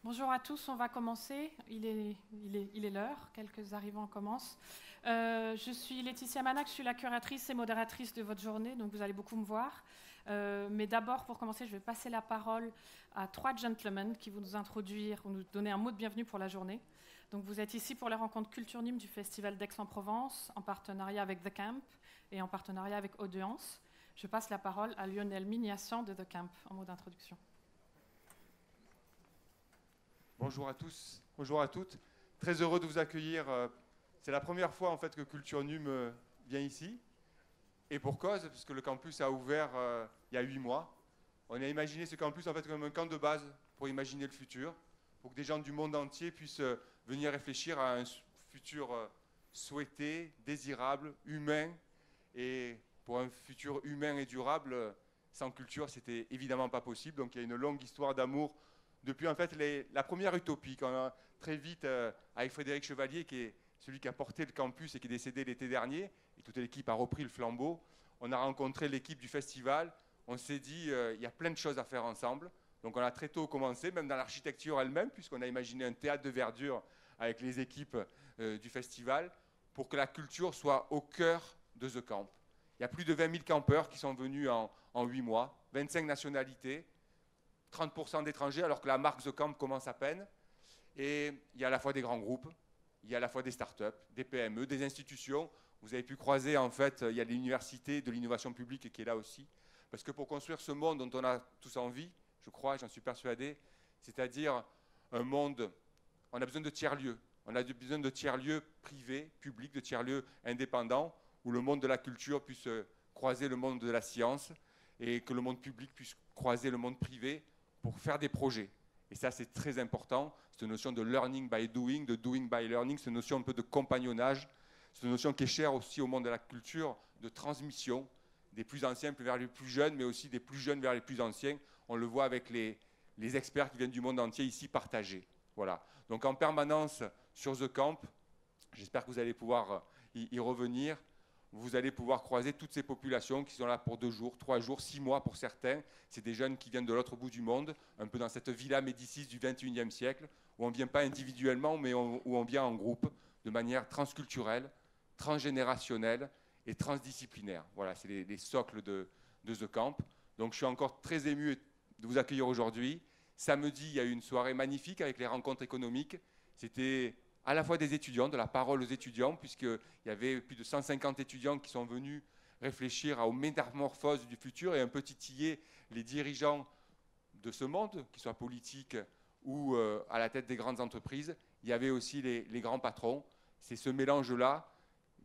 Bonjour à tous, on va commencer. Il est l'heure, quelques arrivants commencent. Je suis Laetitia Manac, je suis la curatrice et modératrice de votre journée, donc vous allez beaucoup me voir. Mais d'abord, pour commencer, je vais passer la parole à trois gentlemen qui vont nous introduire ou nous donner un mot de bienvenue pour la journée. Donc vous êtes ici pour les rencontres Culture Nîmes du Festival d'Aix-en-Provence, en partenariat avec TheCamp et en partenariat avec Audience. Je passe la parole à Lionel Mignassian de TheCamp, en mot d'introduction. Bonjour à tous, bonjour à toutes. Très heureux de vous accueillir. C'est la première fois en fait que Culture Nîmes vient ici. Et pour cause, puisque le campus a ouvert il y a 8 mois. On a imaginé ce campus en fait comme un camp de base pour imaginer le futur, pour que des gens du monde entier puissent venir réfléchir à un futur souhaité, désirable, humain. Et pour un futur humain et durable, sans culture, c'était évidemment pas possible. Donc il y a une longue histoire d'amour depuis en fait la première utopie, qu'on a très vite avec Frédéric Chevalier, qui est celui qui a porté le campus et qui est décédé l'été dernier, et toute l'équipe a repris le flambeau. On a rencontré l'équipe du festival, on s'est dit il y a plein de choses à faire ensemble. Donc on a très tôt commencé, même dans l'architecture elle-même, puisqu'on a imaginé un théâtre de verdure avec les équipes du festival, pour que la culture soit au cœur de TheCamp. Il y a plus de 20 000 campeurs qui sont venus en 8 mois, 25 nationalités, 30% d'étrangers, alors que la marque TheCamp commence à peine. Et il y a à la fois des grands groupes, il y a à la fois des startups, des PME, des institutions. Vous avez pu croiser, en fait, il y a l'université de l'innovation publique qui est là aussi. Parce que pour construire ce monde dont on a tous envie, je crois, j'en suis persuadé, c'est-à-dire un monde, on a besoin de tiers-lieux. On a besoin de tiers-lieux privés, publics, de tiers-lieux indépendants, où le monde de la culture puisse croiser le monde de la science et que le monde public puisse croiser le monde privé pour faire des projets. Et ça, c'est très important, cette notion de learning by doing, de doing by learning, cette notion un peu de compagnonnage, cette notion qui est chère aussi au monde de la culture, de transmission, des plus anciens vers les plus jeunes, mais aussi des plus jeunes vers les plus anciens. On le voit avec les experts qui viennent du monde entier ici partager. Voilà. Donc en permanence sur TheCamp, j'espère que vous allez pouvoir y revenir. Vous allez pouvoir croiser toutes ces populations qui sont là pour 2 jours, 3 jours, 6 mois pour certains. C'est des jeunes qui viennent de l'autre bout du monde, un peu dans cette Villa Médicis du XXIe siècle, où on ne vient pas individuellement, mais où on vient en groupe, de manière transculturelle, transgénérationnelle et transdisciplinaire. Voilà, c'est les socles de TheCamp. Donc je suis encore très ému de vous accueillir aujourd'hui. Samedi, il y a eu une soirée magnifique avec les rencontres économiques. C'était à la fois des étudiants, de la parole aux étudiants, puisqu'il y avait plus de 150 étudiants qui sont venus réfléchir aux métamorphoses du futur et un peu titiller les dirigeants de ce monde, qu'ils soient politiques ou à la tête des grandes entreprises. Il y avait aussi les grands patrons. C'est ce mélange-là,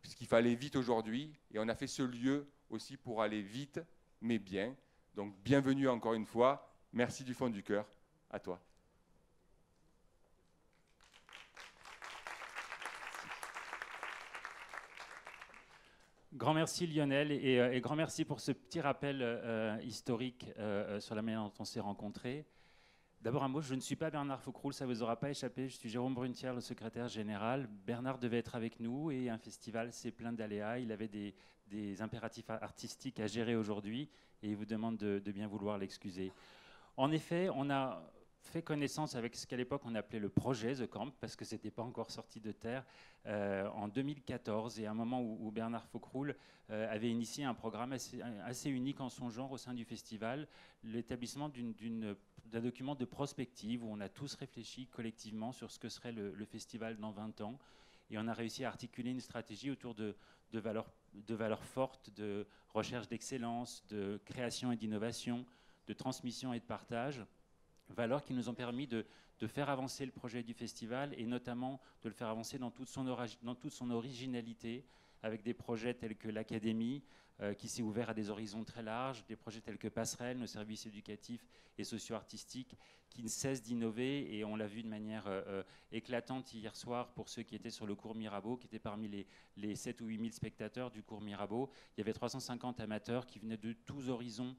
puisqu'il fallait vite aujourd'hui, et on a fait ce lieu aussi pour aller vite, mais bien. Donc bienvenue encore une fois. Merci du fond du cœur. À toi. Grand merci Lionel et grand merci pour ce petit rappel historique sur la manière dont on s'est rencontrés. D'abord un mot, je ne suis pas Bernard Faucroul, ça ne vous aura pas échappé, je suis Jérôme Brunetière, le secrétaire général. Bernard devait être avec nous et un festival c'est plein d'aléas, il avait des impératifs artistiques à gérer aujourd'hui et il vous demande de bien vouloir l'excuser. En effet, on a fait connaissance avec ce qu'à l'époque on appelait le projet TheCamp, parce que ce n'était pas encore sorti de terre, en 2014, et à un moment où Bernard Faucroul avait initié un programme assez unique en son genre au sein du festival, l'établissement d'un document de prospective où on a tous réfléchi collectivement sur ce que serait le festival dans 20 ans, et on a réussi à articuler une stratégie autour de valeurs fortes, de recherche d'excellence, de création et d'innovation, de transmission et de partage, valeurs qui nous ont permis de faire avancer le projet du festival et notamment de le faire avancer dans toute son originalité, avec des projets tels que l'Académie, qui s'est ouvert à des horizons très larges, des projets tels que Passerelle, nos services éducatifs et socio-artistiques, qui ne cessent d'innover, et on l'a vu de manière éclatante hier soir pour ceux qui étaient sur le cours Mirabeau, qui étaient parmi les 7 ou 8 000 spectateurs du cours Mirabeau. Il y avait 350 amateurs qui venaient de tous horizons.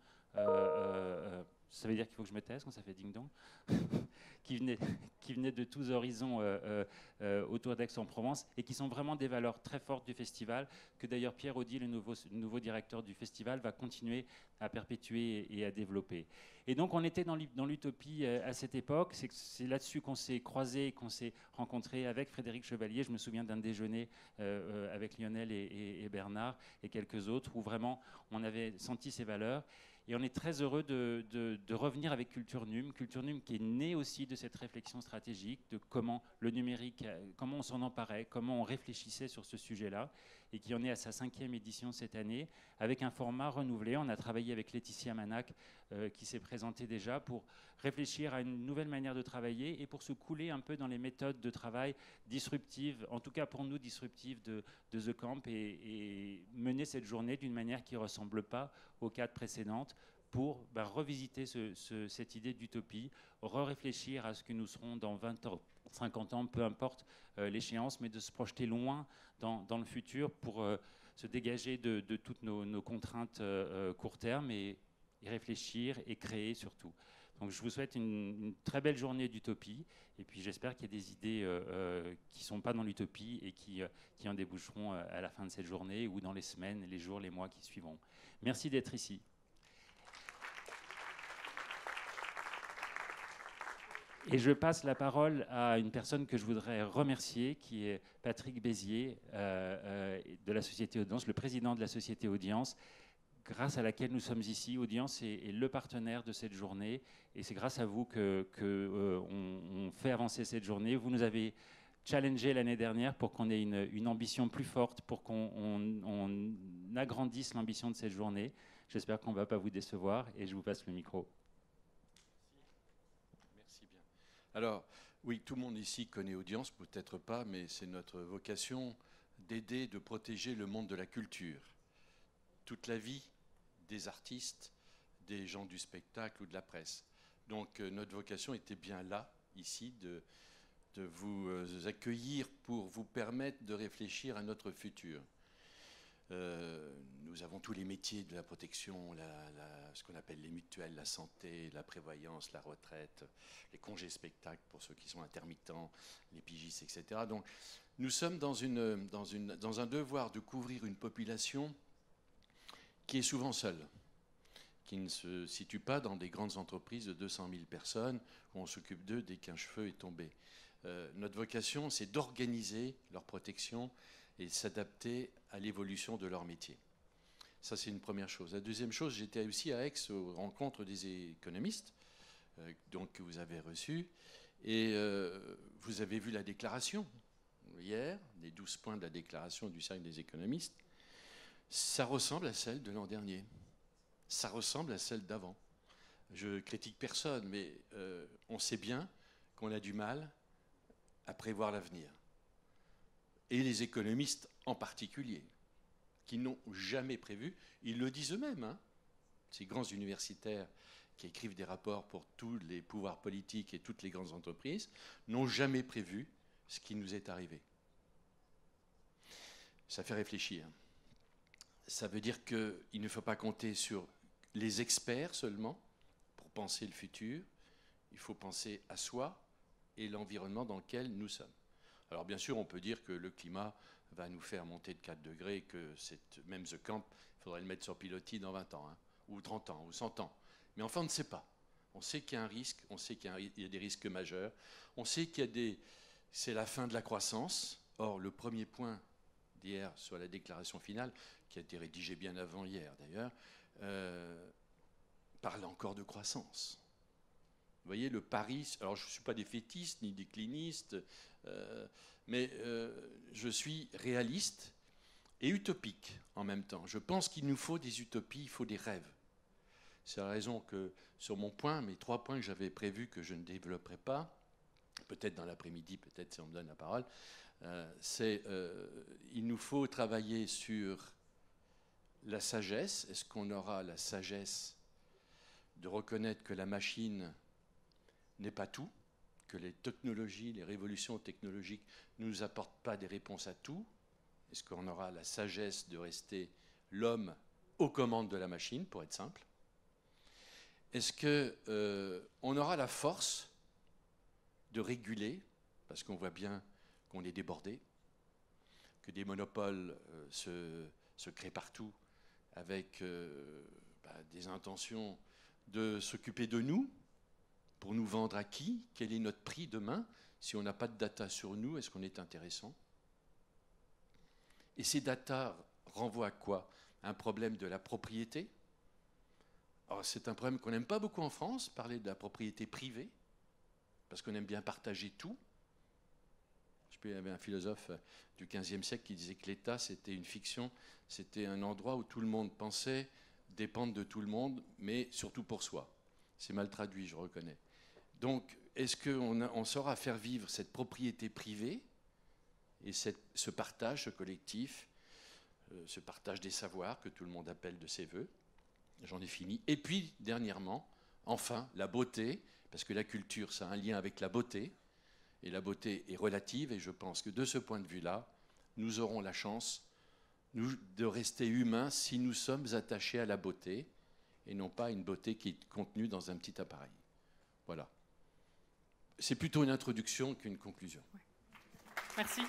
Ça veut dire qu'il faut que je me taise quand ça fait ding-dong qui venaient de tous horizons autour d'Aix-en-Provence et qui sont vraiment des valeurs très fortes du festival, que d'ailleurs Pierre Audy, le nouveau directeur du festival, va continuer à perpétuer et à développer. Et donc on était dans l'utopie à cette époque, c'est là-dessus qu'on s'est croisés, qu'on s'est rencontrés avec Frédéric Chevalier. Je me souviens d'un déjeuner avec Lionel et Bernard et quelques autres, où vraiment on avait senti ces valeurs. Et on est très heureux de revenir avec Culture Num qui est née aussi de cette réflexion stratégique, de comment le numérique, comment on s'en emparait, comment on réfléchissait sur ce sujet-là, et qui en est à sa 5e édition cette année, avec un format renouvelé. On a travaillé avec Laetitia Manac, qui s'est présentée déjà, pour réfléchir à une nouvelle manière de travailler et pour se couler un peu dans les méthodes de travail disruptives, en tout cas pour nous disruptives de TheCamp, et mener cette journée d'une manière qui ne ressemble pas aux 4 précédentes, pour revisiter cette idée d'utopie, réfléchir à ce que nous serons dans 20 ans, 50 ans, peu importe l'échéance, mais de se projeter loin dans le futur pour se dégager de toutes nos contraintes court terme et réfléchir et créer surtout. Donc je vous souhaite une très belle journée d'utopie, et puis j'espère qu'il y a des idées qui ne sont pas dans l'utopie et qui en déboucheront à la fin de cette journée ou dans les semaines, les jours, les mois qui suivront. Merci d'être ici. Et je passe la parole à une personne que je voudrais remercier, qui est Patrick Bézier, de la Société Audience, le président de la Société Audience, grâce à laquelle nous sommes ici. Audience est le partenaire de cette journée, et c'est grâce à vous qu'on fait avancer cette journée. Vous nous avez challengé l'année dernière pour qu'on ait une ambition plus forte, pour qu'on agrandisse l'ambition de cette journée. J'espère qu'on ne va pas vous décevoir, et je vous passe le micro. Merci bien. Alors, oui, tout le monde ici connaît Audience, peut-être pas, mais c'est notre vocation d'aider, de protéger le monde de la culture. Toute la vie des artistes, des gens du spectacle ou de la presse. Donc notre vocation était bien là, ici, de vous accueillir pour vous permettre de réfléchir à notre futur. Nous avons tous les métiers de la protection, ce qu'on appelle les mutuelles, la santé, la prévoyance, la retraite, les congés spectacles pour ceux qui sont intermittents, les pigistes, etc. Donc nous sommes dans un devoir de couvrir une population qui est souvent seule, qui ne se situe pas dans des grandes entreprises de 200 000 personnes où on s'occupe d'eux dès qu'un cheveu est tombé. Notre vocation, c'est d'organiser leur protection et s'adapter à l'évolution de leur métier. Ça, c'est une première chose. La deuxième chose, j'étais aussi à Aix aux rencontres des économistes, donc, que vous avez reçues, et vous avez vu la déclaration hier, les 12 points de la déclaration du Cercle des économistes. Ça ressemble à celle de l'an dernier. Ça ressemble à celle d'avant. Je critique personne, mais on sait bien qu'on a du mal à prévoir l'avenir. Et les économistes en particulier, qui n'ont jamais prévu, ils le disent eux-mêmes, hein, ces grands universitaires qui écrivent des rapports pour tous les pouvoirs politiques et toutes les grandes entreprises, n'ont jamais prévu ce qui nous est arrivé. Ça fait réfléchir. Ça veut dire qu'il ne faut pas compter sur les experts seulement pour penser le futur. Il faut penser à soi et l'environnement dans lequel nous sommes. Alors bien sûr, on peut dire que le climat va nous faire monter de 4 degrés, que même TheCamp, il faudrait le mettre sur pilotis dans 20 ans, hein, ou 30 ans, ou 100 ans. Mais enfin, on ne sait pas. On sait qu'il y a un risque, on sait qu'il y a des risques majeurs, on sait c'est la fin de la croissance. Or, le premier point d'hier sur la déclaration finale, qui a été rédigée bien avant hier d'ailleurs, parle encore de croissance. Vous voyez, le pari, alors je ne suis pas défaitiste ni décliniste, mais je suis réaliste et utopique en même temps. Je pense qu'il nous faut des utopies, il faut des rêves. C'est la raison que sur mon point, mes 3 points que j'avais prévus que je ne développerai pas, peut-être dans l'après-midi, peut-être si on me donne la parole, il nous faut travailler sur la sagesse. Est-ce qu'on aura la sagesse de reconnaître que la machine n'est pas tout, que les technologies, les révolutions technologiques ne nous apportent pas des réponses à tout? Est-ce qu'on aura la sagesse de rester l'homme aux commandes de la machine, pour être simple? Est-ce qu'on aura la force de réguler, parce qu'on voit bien qu'on est débordé, que des monopoles se créent partout avec des intentions de s'occuper de nous, pour nous vendre à qui? Quel est notre prix demain? Si on n'a pas de data sur nous, est-ce qu'on est intéressant? Et ces data renvoient à quoi? Un problème de la propriété. Alors, c'est un problème qu'on n'aime pas beaucoup en France, parler de la propriété privée, parce qu'on aime bien partager tout. Il y avait un philosophe du XVe siècle qui disait que l'État, c'était une fiction, c'était un endroit où tout le monde pensait dépendre de tout le monde, mais surtout pour soi. C'est mal traduit, je reconnais. Donc, est-ce qu'on saura faire vivre cette propriété privée et ce partage, ce collectif, ce partage des savoirs que tout le monde appelle de ses voeux? J'en ai fini. Et puis, dernièrement, enfin, la beauté, parce que la culture, ça a un lien avec la beauté, et la beauté est relative, et je pense que de ce point de vue-là, nous aurons la chance de rester humains si nous sommes attachés à la beauté, et non pas à une beauté qui est contenue dans un petit appareil. Voilà. C'est plutôt une introduction qu'une conclusion. Ouais. Merci.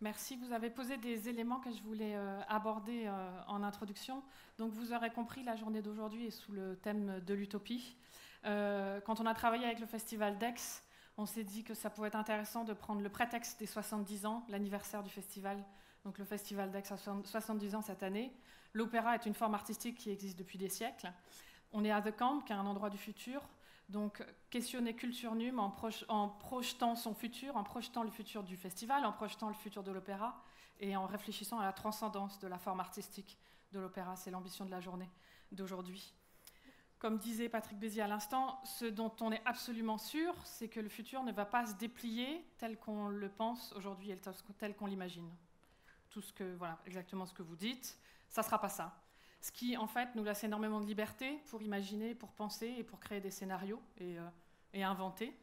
Merci. Vous avez posé des éléments que je voulais aborder en introduction. Donc, vous aurez compris, la journée d'aujourd'hui est sous le thème de l'utopie. Quand on a travaillé avec le festival d'Aix, on s'est dit que ça pouvait être intéressant de prendre le prétexte des 70 ans, l'anniversaire du festival. Donc, le festival d'Aix a 70 ans cette année. L'opéra est une forme artistique qui existe depuis des siècles. On est à TheCamp, qui est un endroit du futur. Donc, questionner Culture Num en projetant son futur, en projetant le futur du festival, en projetant le futur de l'opéra et en réfléchissant à la transcendance de la forme artistique de l'opéra. C'est l'ambition de la journée d'aujourd'hui. Comme disait Patrick Béziers à l'instant, ce dont on est absolument sûr, c'est que le futur ne va pas se déplier tel qu'on le pense aujourd'hui et tel qu'on l'imagine. Voilà, exactement ce que vous dites, ça ne sera pas ça. Ce qui, en fait, nous laisse énormément de liberté pour imaginer, pour penser et pour créer des scénarios et inventer.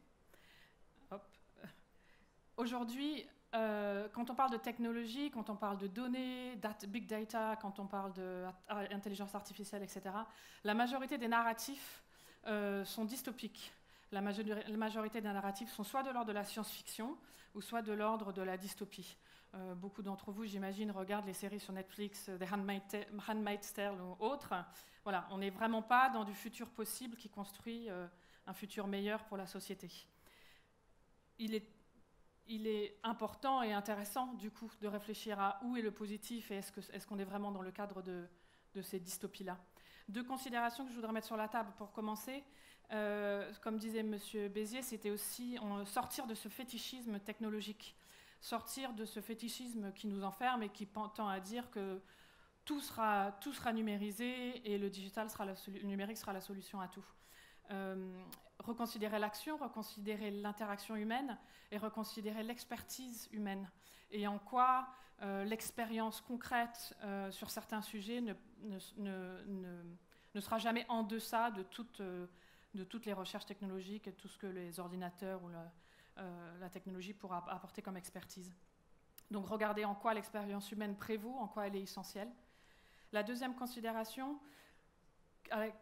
Aujourd'hui, quand on parle de technologie, quand on parle de données, big data, quand on parle d'intelligence artificielle, etc., la majorité des narratifs sont dystopiques. La majorité des narratifs sont soit de l'ordre de la science-fiction ou soit de l'ordre de la dystopie. Beaucoup d'entre vous, j'imagine, regardent les séries sur Netflix, The Handmaid's Tale ou autres. Voilà, on n'est vraiment pas dans du futur possible qui construit un futur meilleur pour la société. Il est important et intéressant, du coup, de réfléchir à où est le positif et est-ce qu'on est vraiment dans le cadre de ces dystopies-là. Deux considérations que je voudrais mettre sur la table pour commencer. Comme disait M. Béziers, c'était aussi sortir de ce fétichisme technologique. Sortir de ce fétichisme qui nous enferme et qui tend à dire que tout sera numérisé et le numérique sera la solution à tout. Reconsidérer l'action, reconsidérer l'interaction humaine et reconsidérer l'expertise humaine. Et en quoi l'expérience concrète sur certains sujets ne sera jamais en deçà de toutes les recherches technologiques et tout ce que les ordinateurs ou la technologie pourra apporter comme expertise. Donc regarder en quoi l'expérience humaine prévaut, en quoi elle est essentielle. La deuxième considération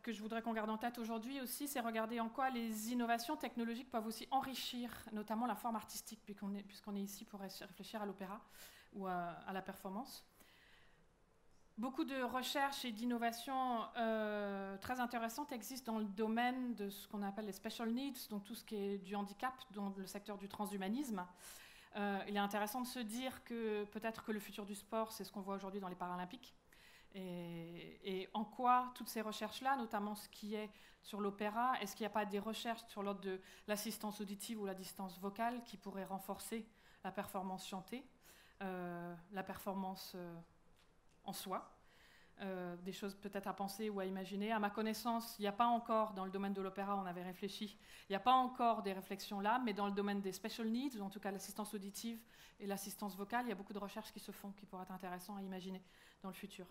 que je voudrais qu'on garde en tête aujourd'hui aussi, c'est regarder en quoi les innovations technologiques peuvent aussi enrichir notamment la forme artistique, puisqu'on est ici pour réfléchir à l'opéra ou à la performance. Beaucoup de recherches et d'innovations très intéressantes existent dans le domaine de ce qu'on appelle les special needs, donc tout ce qui est du handicap, dans le secteur du transhumanisme. Il est intéressant de se dire que peut-être que le futur du sport, c'est ce qu'on voit aujourd'hui dans les Paralympiques. Et en quoi toutes ces recherches-là, notamment ce qui est sur l'opéra, est-ce qu'il n'y a pas des recherches sur l'ordre de l'assistance auditive ou l'assistance vocale qui pourraient renforcer la performance chantée, la performance en soi, des choses peut-être à penser ou à imaginer. À ma connaissance, il n'y a pas encore, dans le domaine de l'opéra, on avait réfléchi, il n'y a pas encore des réflexions là, mais dans le domaine des special needs, ou en tout cas l'assistance auditive et l'assistance vocale, il y a beaucoup de recherches qui se font, qui pourraient être intéressantes à imaginer dans le futur.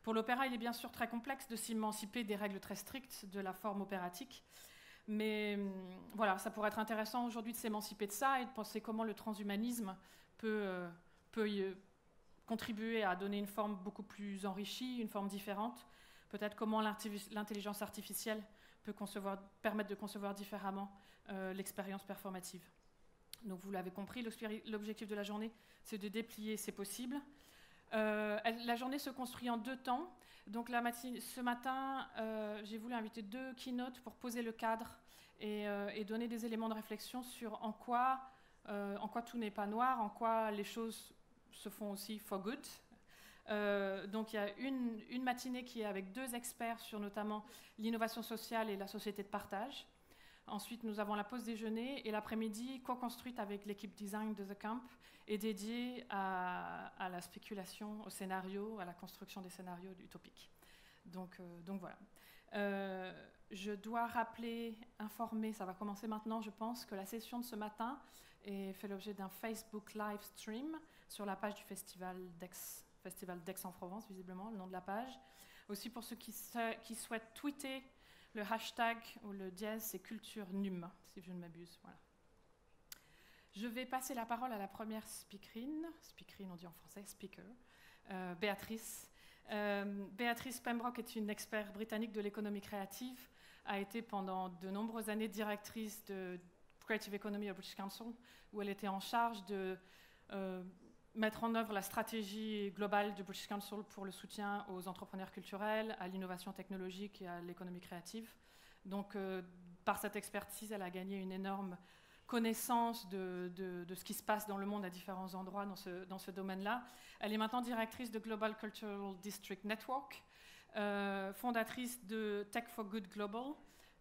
Pour l'opéra, il est bien sûr très complexe de s'émanciper des règles très strictes de la forme opératique, mais voilà, ça pourrait être intéressant aujourd'hui de s'émanciper de ça et de penser comment le transhumanisme peut contribuer à donner une forme beaucoup plus enrichie, une forme différente. peut-être comment l'intelligence artificielle peut permettre de concevoir différemment l'expérience performative. Donc vous l'avez compris, l'objectif de la journée, c'est de déplier ces possibles. La journée se construit en 2 temps. Donc ce matin, j'ai voulu inviter 2 keynotes pour poser le cadre et donner des éléments de réflexion sur en quoi tout n'est pas noir, en quoi les choses se font aussi for good. Donc il y a une matinée qui est avec 2 experts sur notamment l'innovation sociale et la société de partage. Ensuite, nous avons la pause déjeuner et l'après-midi, co-construite avec l'équipe design de TheCamp, est dédiée à la spéculation, au scénario, à la construction des scénarios utopiques. Donc voilà. Je dois informer, ça va commencer maintenant, je pense, que la session de ce matin fait l'objet d'un Facebook live stream sur la page du festival d'Aix-en-Provence, visiblement, le nom de la page. Aussi pour ceux qui souhaitent tweeter, le hashtag ou le dièse, c'est culture num, si je ne m'abuse. Voilà. Je vais passer la parole à la première speakerine on dit en français, speaker, Beatrice. Beatrice Pembroke est une experte britannique de l'économie créative, a été pendant de nombreuses années directrice de Creative Economy au British Council, où elle était en charge de mettre en œuvre la stratégie globale du British Council pour le soutien aux entrepreneurs culturels, à l'innovation technologique et à l'économie créative. Donc, par cette expertise, elle a gagné une énorme connaissance de ce qui se passe dans le monde à différents endroits dans ce domaine-là. Elle est maintenant directrice de Global Cultural District Network, fondatrice de Tech for Good Global.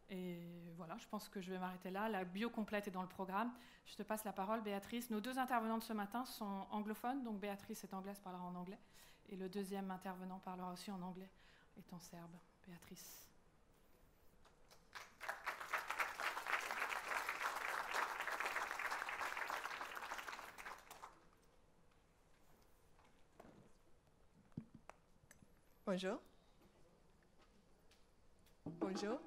Et voilà, je pense que je vais m'arrêter là. La bio complète est dans le programme. Je te passe la parole, Béatrice. Nos 2 intervenantes ce matin sont anglophones, donc Béatrice est anglaise, parlera en anglais. Et le deuxième intervenant parlera aussi en anglais, étant serbe. Béatrice. Bonjour. Bonjour.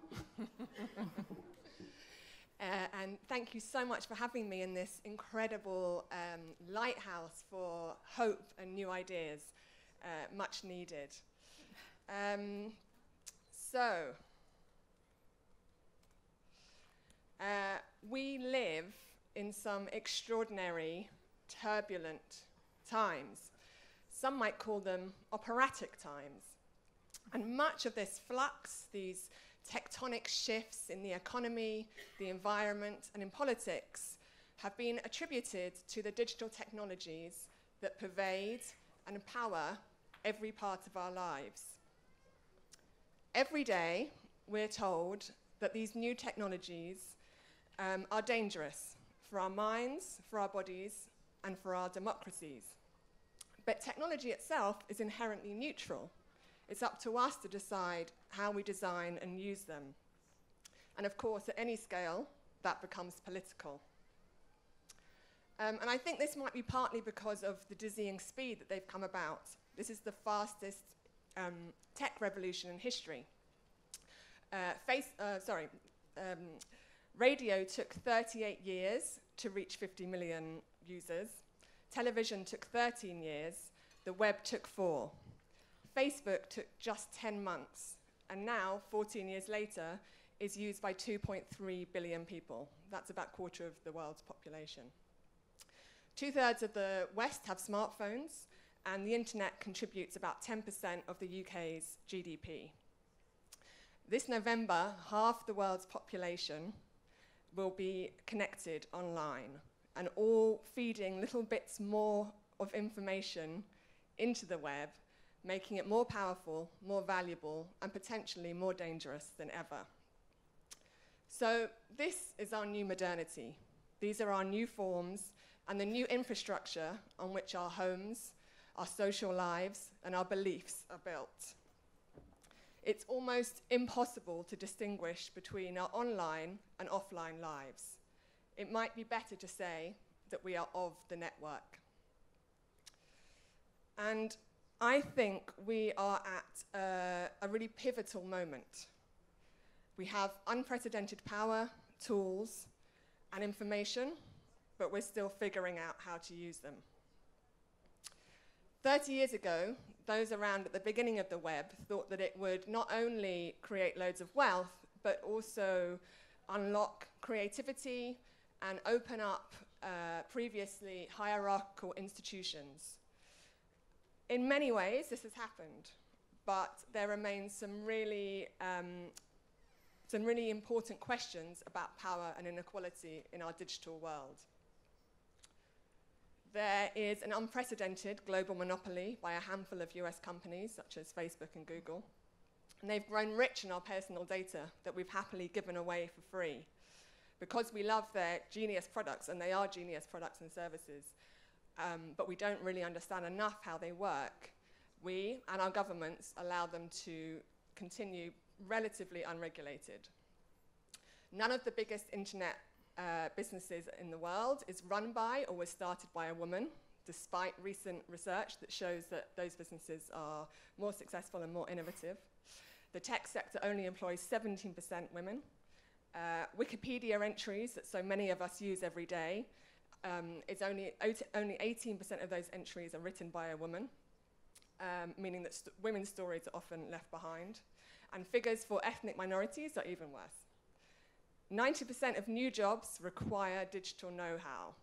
And thank you so much for having me in this incredible lighthouse for hope and new ideas, much needed. We live in some extraordinary, turbulent times. Some might call them operatic times. And much of this flux, these tectonic shifts in the economy, the environment, and in politics have been attributed to the digital technologies that pervade and empower every part of our lives. Every day, we're told that these new technologies are dangerous for our minds, for our bodies, and for our democracies. But technology itself is inherently neutral. It's up to us to decide how we design and use them. And of course, at any scale, that becomes political. And I think this might be partly because of the dizzying speed that they've come about. This is the fastest tech revolution in history. Radio took 38 years to reach 50 million users. Television took 13 years. The web took 4. Facebook took just 10 months, and now, 14 years later, is used by 2.3 billion people. That's about a quarter of the world's population. 2/3 of the West have smartphones, and the internet contributes about 10% of the UK's GDP. This November, half the world's population will be connected online, and all feeding little bits more of information into the web, making it more powerful, more valuable, and potentially more dangerous than ever. So this is our new modernity. These are our new forms and the new infrastructure on which our homes, our social lives, and our beliefs are built. It's almost impossible to distinguish between our online and offline lives. It might be better to say that we are of the network. And I think we are at a really pivotal moment. We have unprecedented power, tools, and information, but we're still figuring out how to use them. 30 years ago, those around at the beginning of the web thought that it would not only create loads of wealth, but also unlock creativity and open up previously hierarchical institutions. In many ways, this has happened, but there remains some really important questions about power and inequality in our digital world. There is an unprecedented global monopoly by a handful of US companies, such as Facebook and Google. And they've grown rich in our personal data that we've happily given away for free. Because we love their genius products, and they are genius products and services, but we don't really understand enough how they work, we and our governments allow them to continue relatively unregulated. None of the biggest internet businesses in the world is run by or was started by a woman, despite recent research that shows that those businesses are more successful and more innovative. The tech sector only employs 17% women. Wikipedia entries that so many of us use every day, it's only 18% of those entries are written by a woman, meaning that women's stories are often left behind. And figures for ethnic minorities are even worse. 90% of new jobs require digital know-how,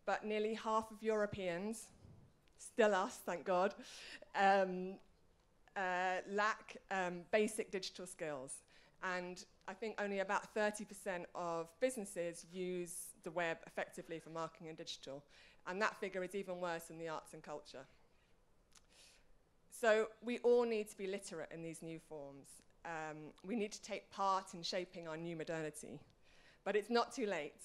but nearly half of Europeans, still us, thank God, lack basic digital skills. And I think only about 30% of businesses use the web effectively for marketing and digital. And that figure is even worse in the arts and culture. So we all need to be literate in these new forms. We need to take part in shaping our new modernity. But it's not too late.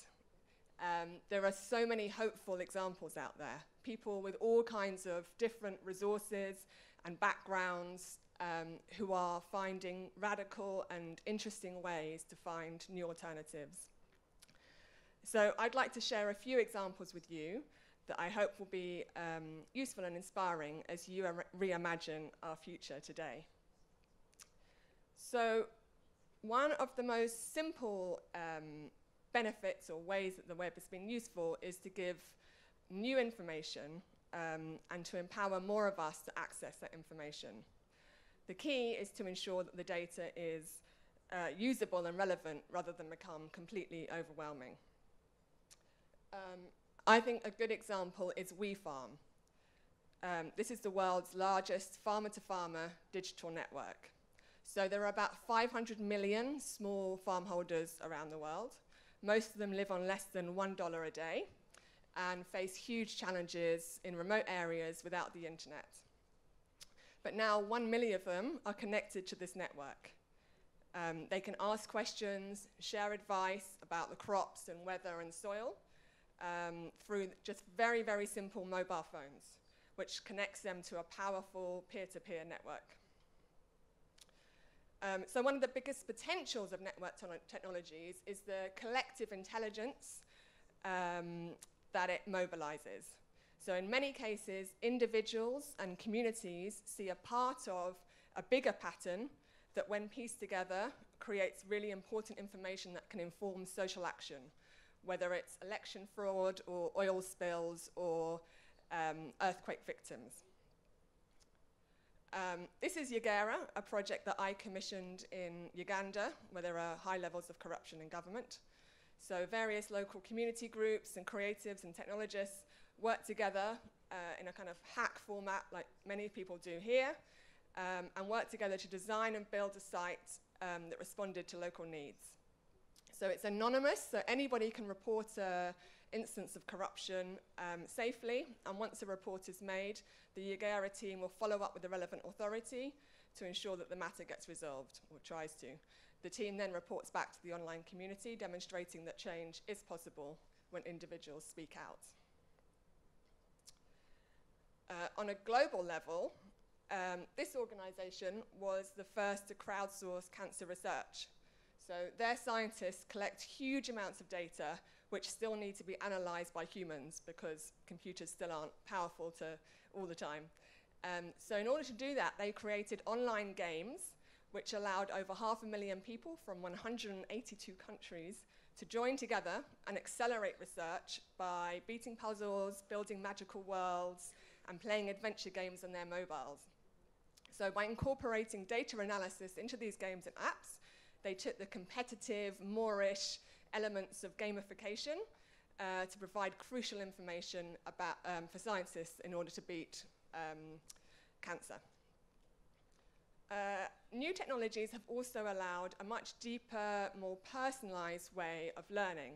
There are so many hopeful examples out there. People with all kinds of different resources and backgrounds who are finding radical and interesting ways to find new alternatives. So I'd like to share a few examples with you that I hope will be useful and inspiring as you reimagine our future today. So one of the most simple benefits or ways that the web has been useful is to give new information and to empower more of us to access that information. The key is to ensure that the data is usable and relevant rather than become completely overwhelming. I think a good example is WeFarm. This is the world's largest farmer-to-farmer digital network. So there are about 500 million small farm holders around the world. Most of them live on less than $1 a day and face huge challenges in remote areas without the internet. But now 1 million of them are connected to this network. They can ask questions, share advice about the crops and weather and soil through just very, very simple mobile phones, which connects them to a powerful peer-to-peer network. So one of the biggest potentials of network technologies is the collective intelligence that it mobilizes. So in many cases, individuals and communities see a part of a bigger pattern that, when pieced together, creates really important information that can inform social action, whether it's election fraud or oil spills or earthquake victims. This is Yagera, a project that I commissioned in Uganda, where there are high levels of corruption in government. So various local community groups and creatives and technologists work together in a kind of hack format, like many people do here, and work together to design and build a site that responded to local needs. So it's anonymous, so anybody can report an instance of corruption safely, and once a report is made, the Yagera team will follow up with the relevant authority to ensure that the matter gets resolved, or tries to. The team then reports back to the online community, demonstrating that change is possible when individuals speak out. On a global level, this organization was the first to crowdsource cancer research. So their scientists collect huge amounts of data which still need to be analyzed by humans because computers still aren't powerful all the time. So in order to do that, they created online games which allowed over 500,000 people from 182 countries to join together and accelerate research by beating puzzles, building magical worlds, and playing adventure games on their mobiles. So by incorporating data analysis into these games and apps, they took the competitive, Moorish elements of gamification to provide crucial information about, for scientists in order to beat cancer. New technologies have also allowed a much deeper, more personalized way of learning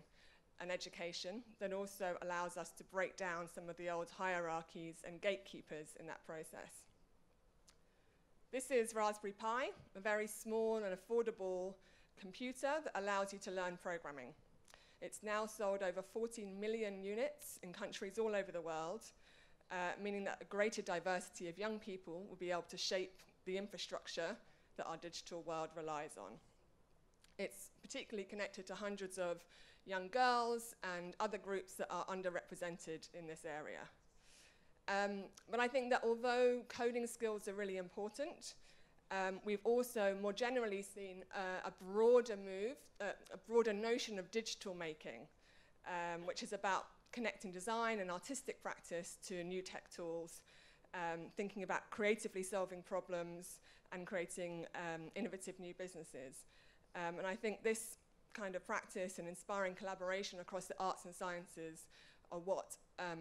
and education that also allows us to break down some of the old hierarchies and gatekeepers in that process. This is Raspberry Pi, a very small and affordable computer that allows you to learn programming. It's now sold over 14 million units in countries all over the world, meaning that a greater diversity of young people will be able to shape the infrastructure that our digital world relies on. It's particularly connected to hundreds of young girls and other groups that are underrepresented in this area. But I think that although coding skills are really important, we've also more generally seen a broader move, a broader notion of digital making, which is about connecting design and artistic practice to new tech tools, thinking about creatively solving problems and creating innovative new businesses. And I think this kind of practice and inspiring collaboration across the arts and sciences are what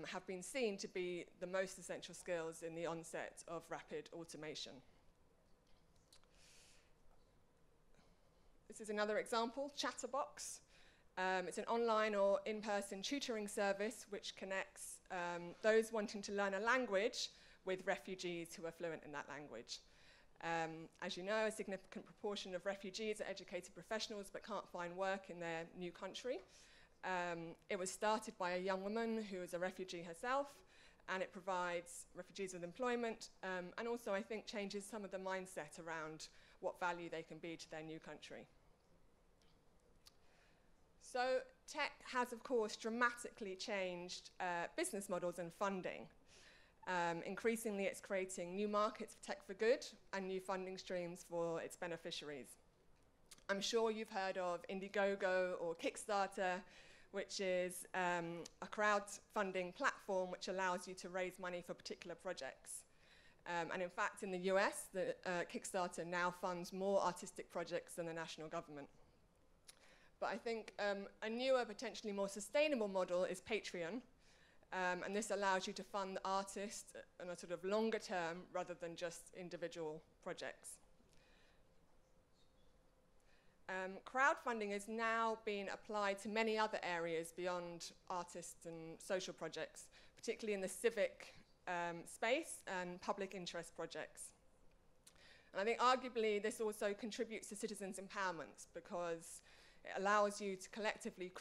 have been seen to be the most essential skills in the onset of rapid automation. This is another example, Chatterbox. It's an online or in-person tutoring service which connects those wanting to learn a language with refugees who are fluent in that language. As you know, a significant proportion of refugees are educated professionals but can't find work in their new country. It was started by a young woman who is a refugee herself, and it provides refugees with employment, and also I think changes some of the mindset around what value they can be to their new country. So tech has, of course, dramatically changed business models and funding. Increasingly, it's creating new markets for tech for good and new funding streams for its beneficiaries. I'm sure you've heard of Indiegogo or Kickstarter, which is a crowdfunding platform which allows you to raise money for particular projects. And in fact, in the US, the Kickstarter now funds more artistic projects than the national government. But I think a newer, potentially more sustainable model is Patreon. And this allows you to fund the artist on a sort of longer term rather than just individual projects. Crowdfunding is now being applied to many other areas beyond artists and social projects, particularly in the civic space and public interest projects. And I think arguably this also contributes to citizens' empowerment because it allows you to collectively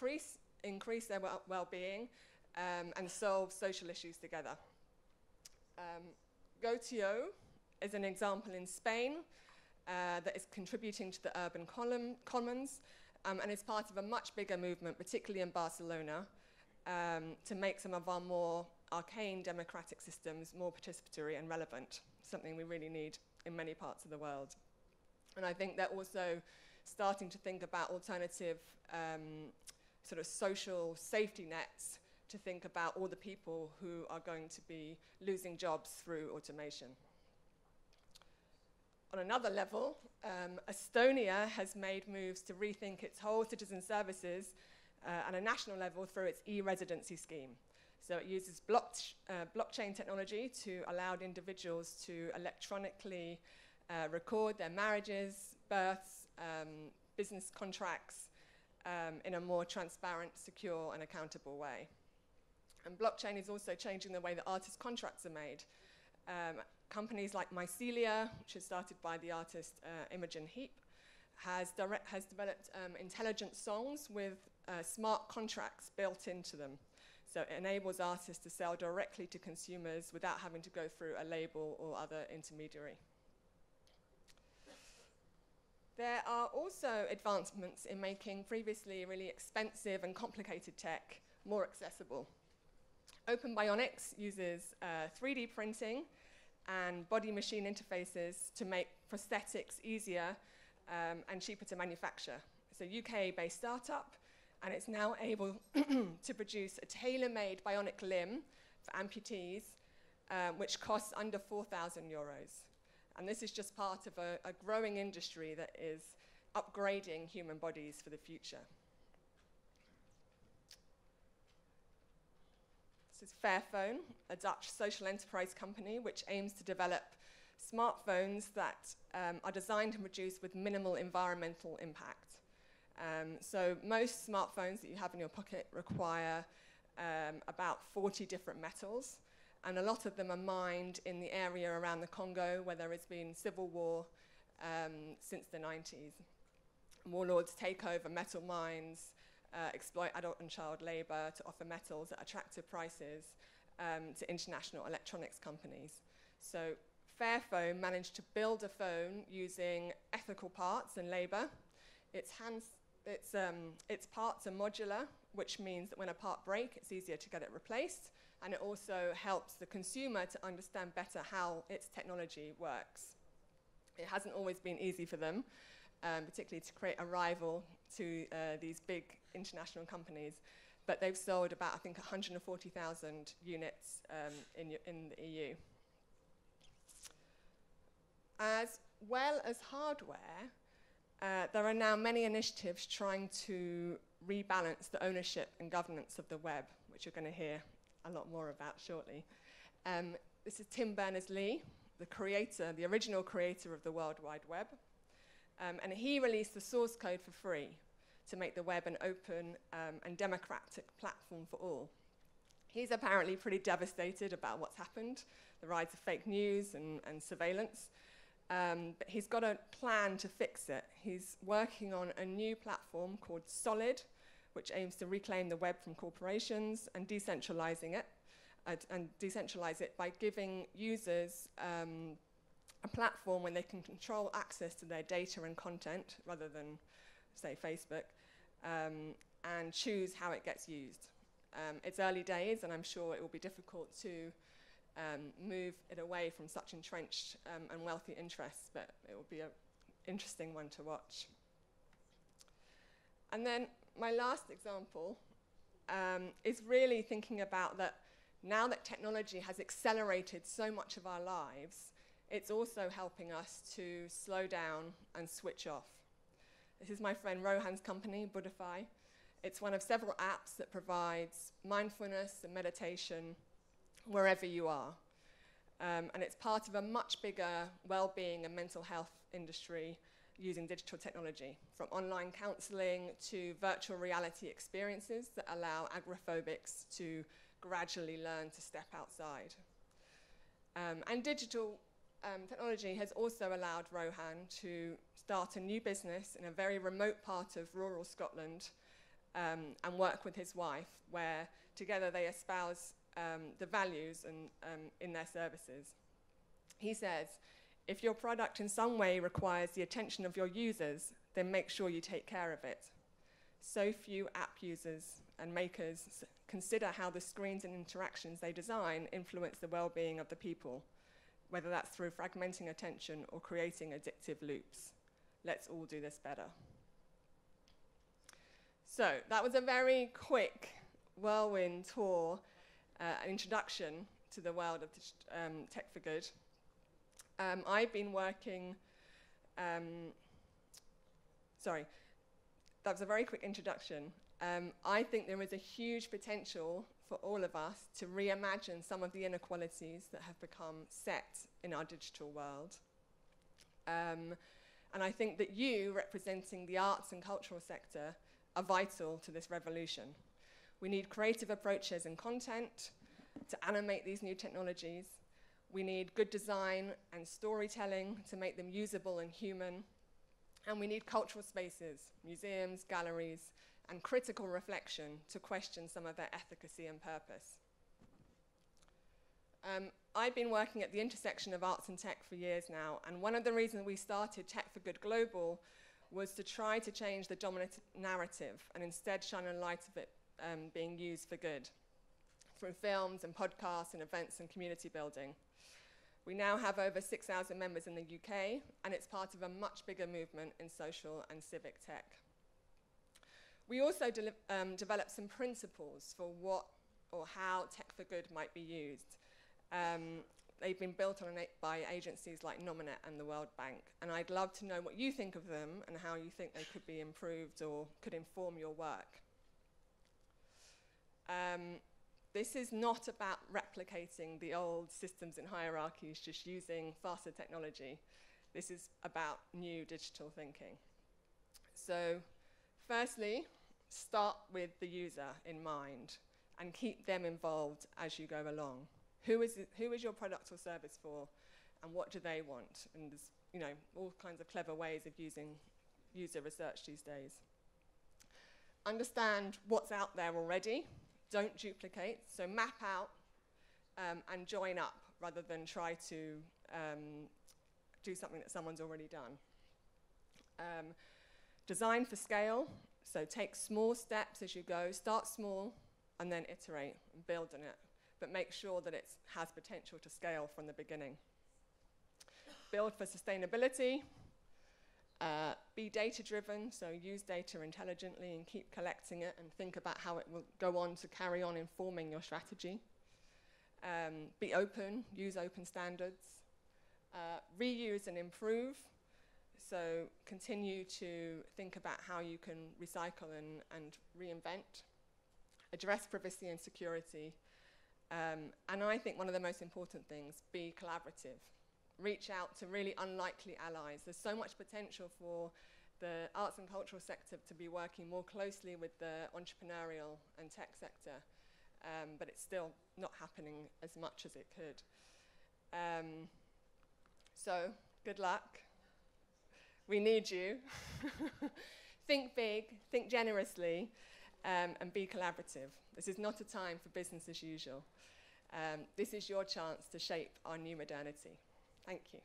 increase their well-being and solve social issues together. GoTo is an example in Spain that is contributing to the urban commons and is part of a much bigger movement, particularly in Barcelona, to make some of our more arcane democratic systems more participatory and relevant, something we really need in many parts of the world. And I think they're also starting to think about alternative sort of social safety nets to think about all the people who are going to be losing jobs through automation. On another level, Estonia has made moves to rethink its whole citizen services at a national level through its e-residency scheme. So it uses blockchain technology to allow individuals to electronically record their marriages, births, business contracts in a more transparent, secure, and accountable way. And blockchain is also changing the way that artist contracts are made. Companies like Mycelia, which is started by the artist Imogen Heap, has developed intelligent songs with smart contracts built into them. So it enables artists to sell directly to consumers without having to go through a label or other intermediary. There are also advancements in making previously really expensive and complicated tech more accessible. OpenBionics uses 3D printing and body-machine interfaces to make prosthetics easier and cheaper to manufacture. It's a UK-based startup, and it's now able to produce a tailor-made bionic limb for amputees which costs under 4,000 euros. And this is just part of a growing industry that is upgrading human bodies for the future. This is Fairphone, a Dutch social enterprise company which aims to develop smartphones that are designed and produced with minimal environmental impact. So most smartphones that you have in your pocket require about 40 different metals, and a lot of them are mined in the area around the Congo, where there has been civil war since the 90s. Warlords take over metal mines, exploit adult and child labor to offer metals at attractive prices to international electronics companies. So Fairphone managed to build a phone using ethical parts and labor. Its parts are modular, which means that when a part breaks, it's easier to get it replaced. And it also helps the consumer to understand better how its technology works. It hasn't always been easy for them, particularly to create a rival to these big international companies. But they've sold about, I think, 140,000 units in the EU. As well as hardware, there are now many initiatives trying to rebalance the ownership and governance of the web, which you're going to hear a lot more about shortly. This is Tim Berners-Lee, the original creator of the World Wide Web. And he released the source code for free to make the web an open and democratic platform for all. He's apparently pretty devastated about what's happened, the rise of fake news and surveillance. But he's got a plan to fix it. He's working on a new platform called Solid, which aims to reclaim the web from corporations and decentralize it by giving users a platform where they can control access to their data and content, rather than, say, Facebook, and choose how it gets used. It's early days, and I'm sure it will be difficult to move it away from such entrenched and wealthy interests, but it will be an interesting one to watch. And then my last example is really thinking about that now that technology has accelerated so much of our lives, it's also helping us to slow down and switch off. This is my friend Rohan's company, Buddhify. It's one of several apps that provides mindfulness and meditation wherever you are. And it's part of a much bigger well-being and mental health industry using digital technology, from online counseling to virtual reality experiences that allow agoraphobics to gradually learn to step outside. And digital technology has also allowed Rohan to start a new business in a very remote part of rural Scotland and work with his wife, where together they espouse the values in their services. He says, if your product in some way requires the attention of your users, then make sure you take care of it. So few app users and makers consider how the screens and interactions they design influence the well-being of the people, whether that's through fragmenting attention or creating addictive loops. Let's all do this better. So that was a very quick whirlwind tour, an introduction to the world of tech for good. I've been working, sorry, that was a very quick introduction. I think there is a huge potential for all of us to reimagine some of the inequalities that have become set in our digital world. And I think that you, representing the arts and cultural sector, are vital to this revolution. We need creative approaches in content to animate these new technologies. We need good design and storytelling to make them usable and human. And we need cultural spaces, museums, galleries, and critical reflection to question some of their efficacy and purpose. I've been working at the intersection of arts and tech for years now, and one of the reasons we started Tech for Good Global was to try to change the dominant narrative and instead shine a light of it being used for good through films and podcasts and events and community building. We now have over 6,000 members in the UK, and it's part of a much bigger movement in social and civic tech. We also developed some principles for what or how Tech for Good might be used. They've been built by agencies like Nominate and the World Bank, and I'd love to know what you think of them and how you think they could be improved or could inform your work. This is not about replicating the old systems and hierarchies, just using faster technology. This is about new digital thinking. So, firstly, start with the user in mind and keep them involved as you go along. Who is your product or service for, and what do they want? And there's all kinds of clever ways of using user research these days. Understand what's out there already. Don't duplicate. So map out and join up rather than try to do something that someone's already done. Design for scale. So take small steps as you go. Start small and then iterate and build on it. But make sure that it has potential to scale from the beginning. Build for sustainability. Be data-driven, so use data intelligently and keep collecting it and think about how it will go on to carry on informing your strategy. Be open, use open standards. Reuse and improve, so continue to think about how you can recycle and reinvent. Address privacy and security. And I think one of the most important things, be collaborative. Reach out to really unlikely allies. There's so much potential for the arts and cultural sector to be working more closely with the entrepreneurial and tech sector, but it's still not happening as much as it could. So, good luck. We need you. Think big, think generously, and be collaborative. This is not a time for business as usual. This is your chance to shape our new modernity. Thank you.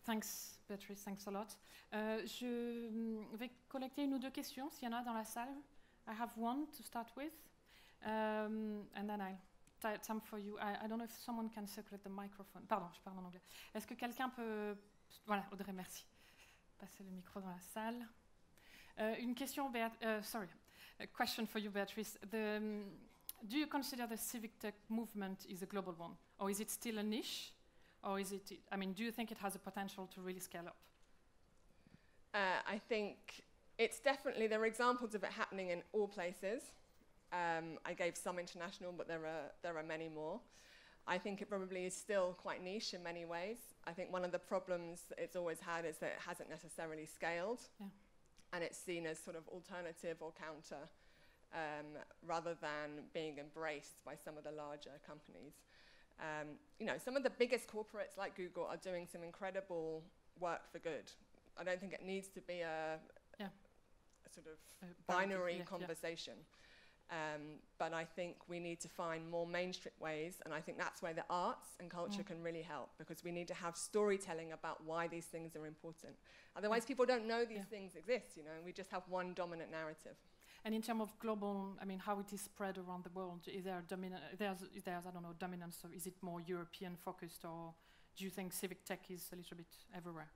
Thanks, Beatrice, thanks a lot. Je vais collecter une ou deux questions, s'il y en a dans la salle. I have one to start with, and then I'll tie some for you. I don't know if someone can circulate the microphone. Pardon, je parle en anglais. Est-ce que quelqu'un peut... Voilà, Audrey, merci. Passer le micro dans la salle. Une question, sorry, a question for you, Beatrice. Do you consider the civic tech movement is a global one, or is it still a niche, or is it? I mean, do you think it has a potential to really scale up? I think it's definitely, there are examples of it happening in all places. I gave some international, but there are many more. I think it probably is still quite niche in many ways. I think one of the problems that it's always had is that it hasn't necessarily scaled. Yeah. And it's seen as sort of alternative or counter, rather than being embraced by some of the larger companies. Some of the biggest corporates like Google are doing some incredible work for good. I don't think it needs to be a sort of binary conversation. But I think we need to find more mainstream ways, and I think that's where the arts and culture can really help, because we need to have storytelling about why these things are important. Otherwise, people don't know these things exist, and we just have one dominant narrative. And in terms of global, I mean, how it is spread around the world, is there I don't know, dominance, or is it more European focused, or do you think civic tech is a little bit everywhere?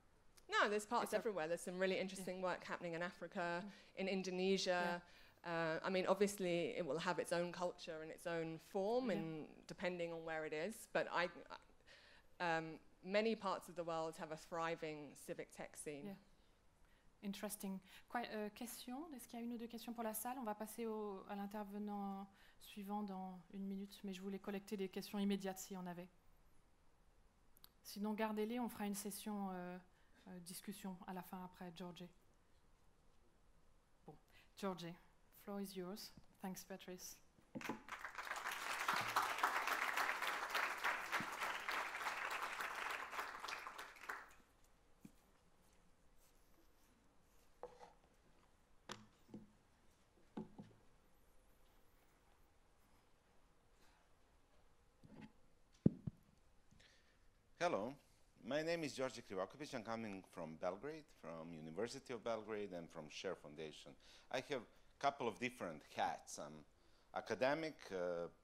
No, there's parts everywhere. There's some really interesting work happening in Africa, in Indonesia. I mean, obviously, it will have its own culture and its own form, and depending on where it is. But many parts of the world have a thriving civic tech scene. Yeah. Interesting. Question? Est-ce qu'il y a une ou deux questions pour la salle? On va passer à l'intervenant suivant dans une minute, mais je voulais collecter des questions immédiates s'il y en avait. Sinon, gardez-les, on fera une session discussion à la fin après Djordje. Bon, Djordje. Floor is yours. Thanks, Beatrice. Hello, my name is Djordje Krivokapić. I'm coming from Belgrade, from University of Belgrade, and from Share Foundation. I have couple of different hats. I'm academic,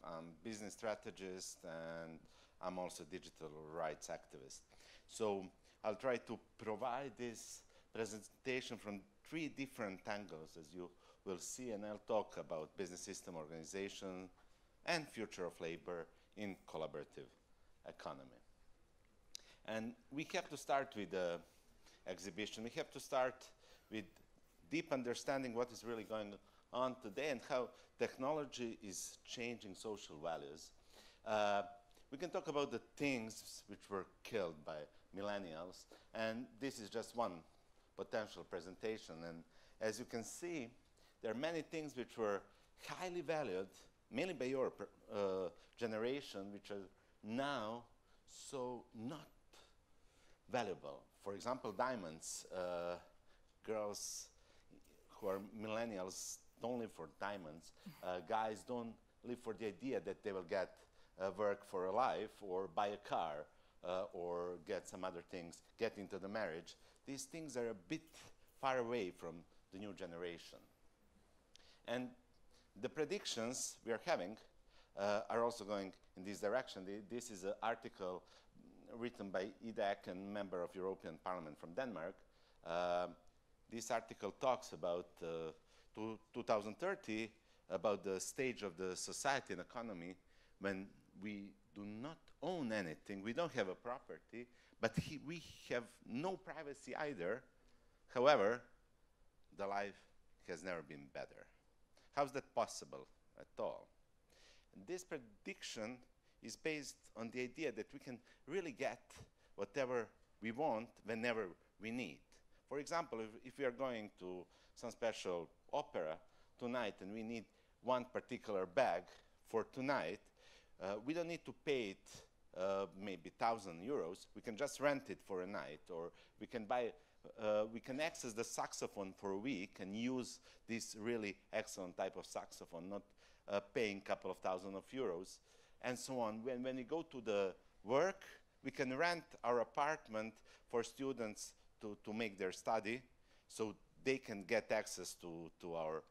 I'm business strategist, and I'm also digital rights activist. So I'll try to provide this presentation from 3 different angles, as you will see, and I'll talk about business system organization and future of labor in collaborative economy. And we have to start with the exhibition. We have to start with deep understanding what is really going on today and how technology is changing social values. We can talk about the things which were killed by millennials, and this is just one potential presentation. And as you can see, there are many things which were highly valued, mainly by your generation, which are now so not valuable. For example, diamonds. Girls who are millennials don't live for diamonds. Guys don't live for the idea that they will get work for a life or buy a car or get some other things, get into the marriage. These things are a bit far away from the new generation. And the predictions we are having are also going in this direction. This is an article written by EDAC and member of European Parliament from Denmark. This article talks about 2030, about the stage of the society and economy when we do not own anything, we don't have a property, but we have no privacy either. However, the life has never been better. How's that possible at all? And this prediction is based on the idea that we can really get whatever we want whenever we need. For example, if we are going to some special opera tonight and we need one particular bag for tonight, we don't need to pay it maybe 1,000 euros. We can just rent it for a night, or we can buy, we can access the saxophone for a week and use this really excellent type of saxophone, not paying a couple of thousand of euros, and so on. When we go to the work, we can rent our apartment for students to make their study, so they can get access to our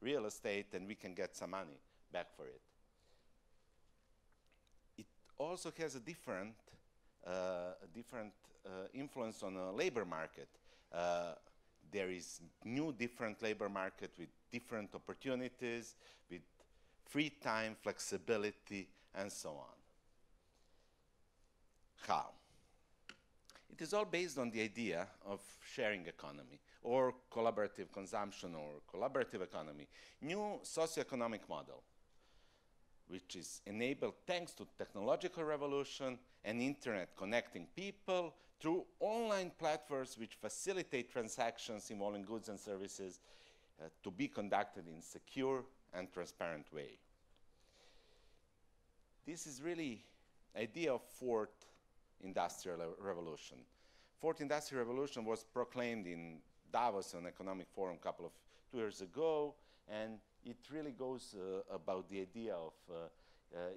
real estate, and we can get some money back for it. It also has a different influence on the labor market. There is new different labor market with different opportunities, with free time, flexibility, and so on. How? It is all based on the idea of sharing economy, or collaborative consumption, or collaborative economy. New socioeconomic model, which is enabled thanks to technological revolution and internet connecting people through online platforms which facilitate transactions involving goods and services to be conducted in secure and transparent way. This is really idea of fourth industrial revolution. Fourth industrial revolution was proclaimed in Davos on Economic Forum a couple of 2 years ago, and it really goes about the idea of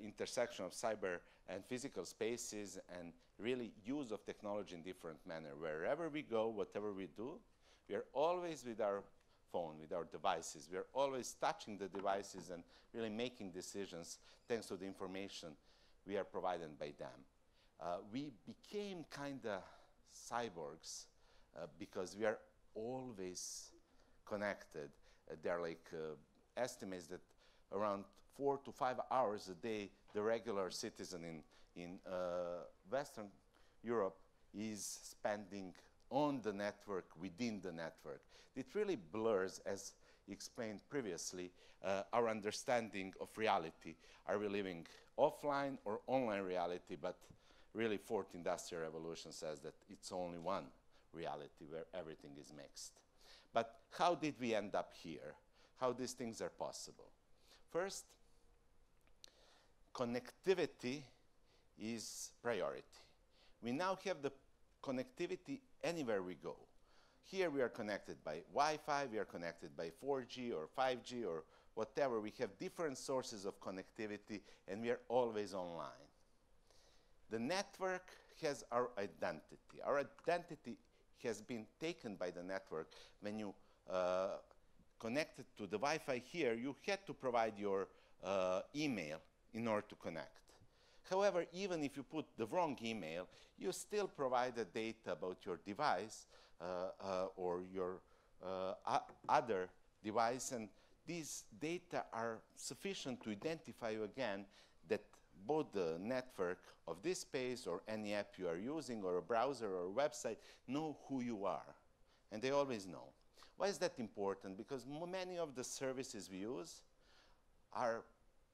intersection of cyber and physical spaces, and really use of technology in different manner. Wherever we go, whatever we do, we are always with our phone, with our devices. We are always touching the devices and really making decisions thanks to the information we are provided by them. We became kind of cyborgs because we are always connected. There are like estimates that around 4 to 5 hours a day the regular citizen in Western Europe is spending on the network, within the network. It really blurs, as explained previously, our understanding of reality. Are we living offline or online reality? But really, fourth industrial revolution says that it's only one reality where everything is mixed. But how did we end up here? How these things are possible? First, connectivity is priority. We now have the connectivity anywhere we go. Here we are connected by Wi-Fi, we are connected by 4G or 5G or whatever. We have different sources of connectivity, and we are always online. The network has our identity. Our identity has been taken by the network. When you connected to the Wi-Fi here, you had to provide your email in order to connect. However, even if you put the wrong email, you still provide the data about your device or your other device, and these data are sufficient to identify you again that both the network of this space or any app you are using or a browser or a website know who you are, and they always know. Why is that important? Because many of the services we use are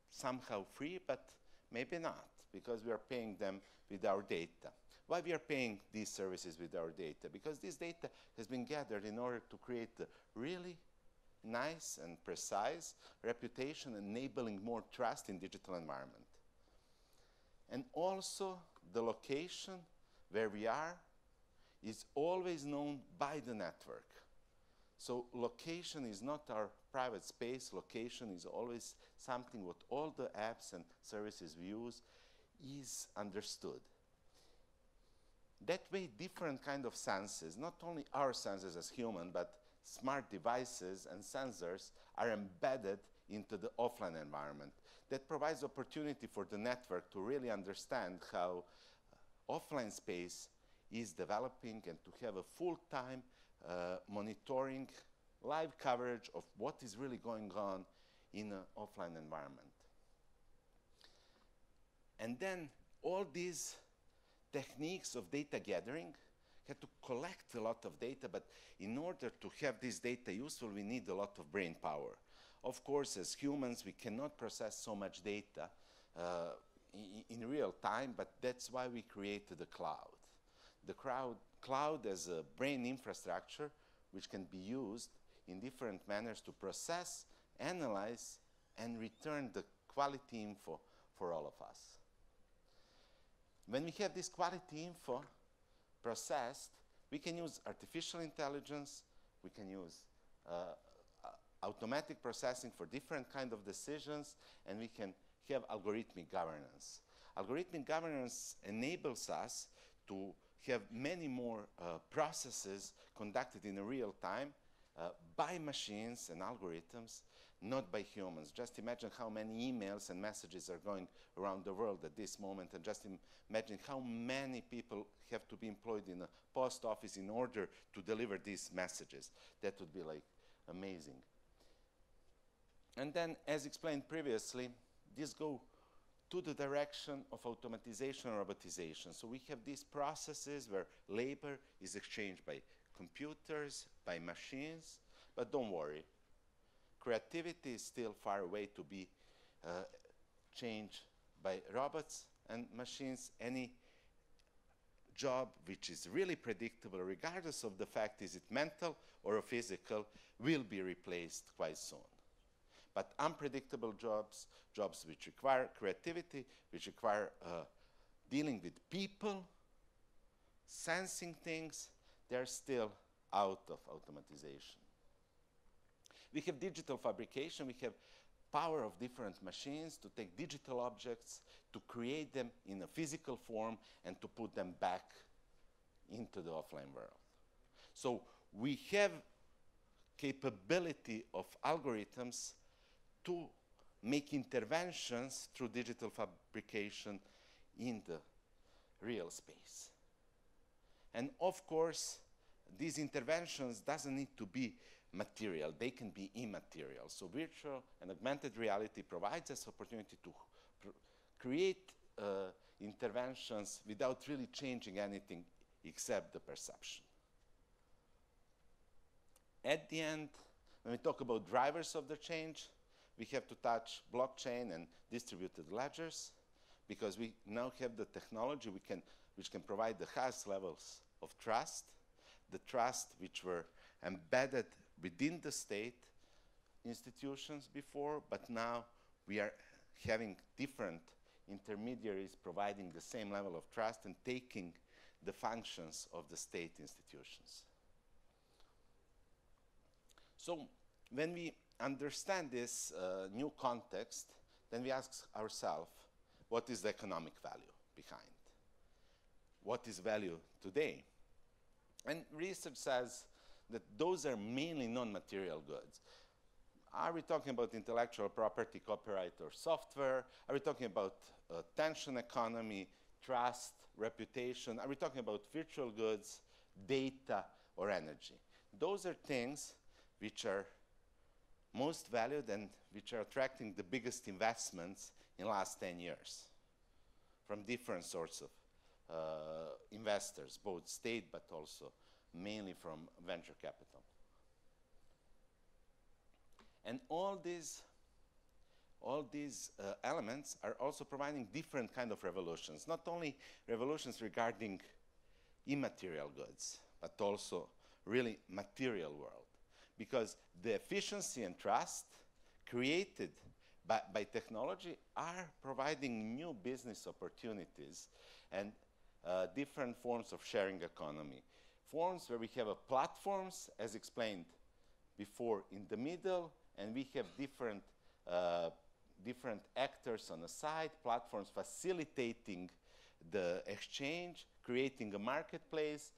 somehow free, but maybe not, because we are paying them with our data. Why we are paying these services with our data? Because this data has been gathered in order to create a really nice and precise reputation, enabling more trust in digital environment. And also the location where we are is always known by the network. So location is not our private space. Location is always something what all the apps and services we use is understood. That way, different kind of senses, not only our senses as human, but smart devices and sensors are embedded into the offline environment. That provides opportunity for the network to really understand how offline space is developing and to have a full-time monitoring, live coverage of what is really going on in an offline environment. And then all these techniques of data gathering had to collect a lot of data, but in order to have this data useful, we need a lot of brain power. Of course, as humans, we cannot process so much data in real time, but that's why we created the cloud. The cloud as a brain infrastructure, which can be used in different manners to process, analyze, and return the quality info for all of us. When we have this quality info processed, we can use artificial intelligence, we can use automatic processing for different kind of decisions, and we can have algorithmic governance. Algorithmic governance enables us to have many more processes conducted in real time by machines and algorithms, not by humans. Just imagine how many emails and messages are going around the world at this moment, and just imagine how many people have to be employed in a post office in order to deliver these messages. That would be like amazing. And then, as explained previously, this go to the direction of automatization and robotization. So we have these processes where labor is exchanged by computers, by machines, but don't worry. Creativity is still far away to be changed by robots and machines. Any job which is really predictable, regardless of the fact is it mental or physical, will be replaced quite soon. But unpredictable jobs, jobs which require creativity, which require dealing with people, sensing things, they're still out of automatization. We have digital fabrication. We have power of different machines to take digital objects, to create them in a physical form, and to put them back into the offline world. So we have capability of algorithms to make interventions through digital fabrication in the real space. And of course, these interventions doesn't need to be material, they can be immaterial. So virtual and augmented reality provides us opportunity to create interventions without really changing anything except the perception. At the end, when we talk about drivers of the change, we have to touch blockchain and distributed ledgers, because we now have the technology which can provide the highest levels of trust, the trust which were embedded within the state institutions before, but now we are having different intermediaries providing the same level of trust and taking the functions of the state institutions. So when we understand this new context, then we ask ourselves, what is the economic value behind? What is value today? And research says that those are mainly non-material goods. Are we talking about intellectual property, copyright, or software? Are we talking about attention economy, trust, reputation? Are we talking about virtual goods, data, or energy. Those are things which are most valued and which are attracting the biggest investments in the last 10 years from different sorts of investors, both state but also mainly from venture capital. And all these elements are also providing different kind of revolutions, not only revolutions regarding immaterial goods, but also really material world. Because the efficiency and trust created by technology are providing new business opportunities and different forms of sharing economy. Forms where we have platforms, as explained before, in the middle, and we have different actors on the side, platforms facilitating the exchange, creating a marketplace,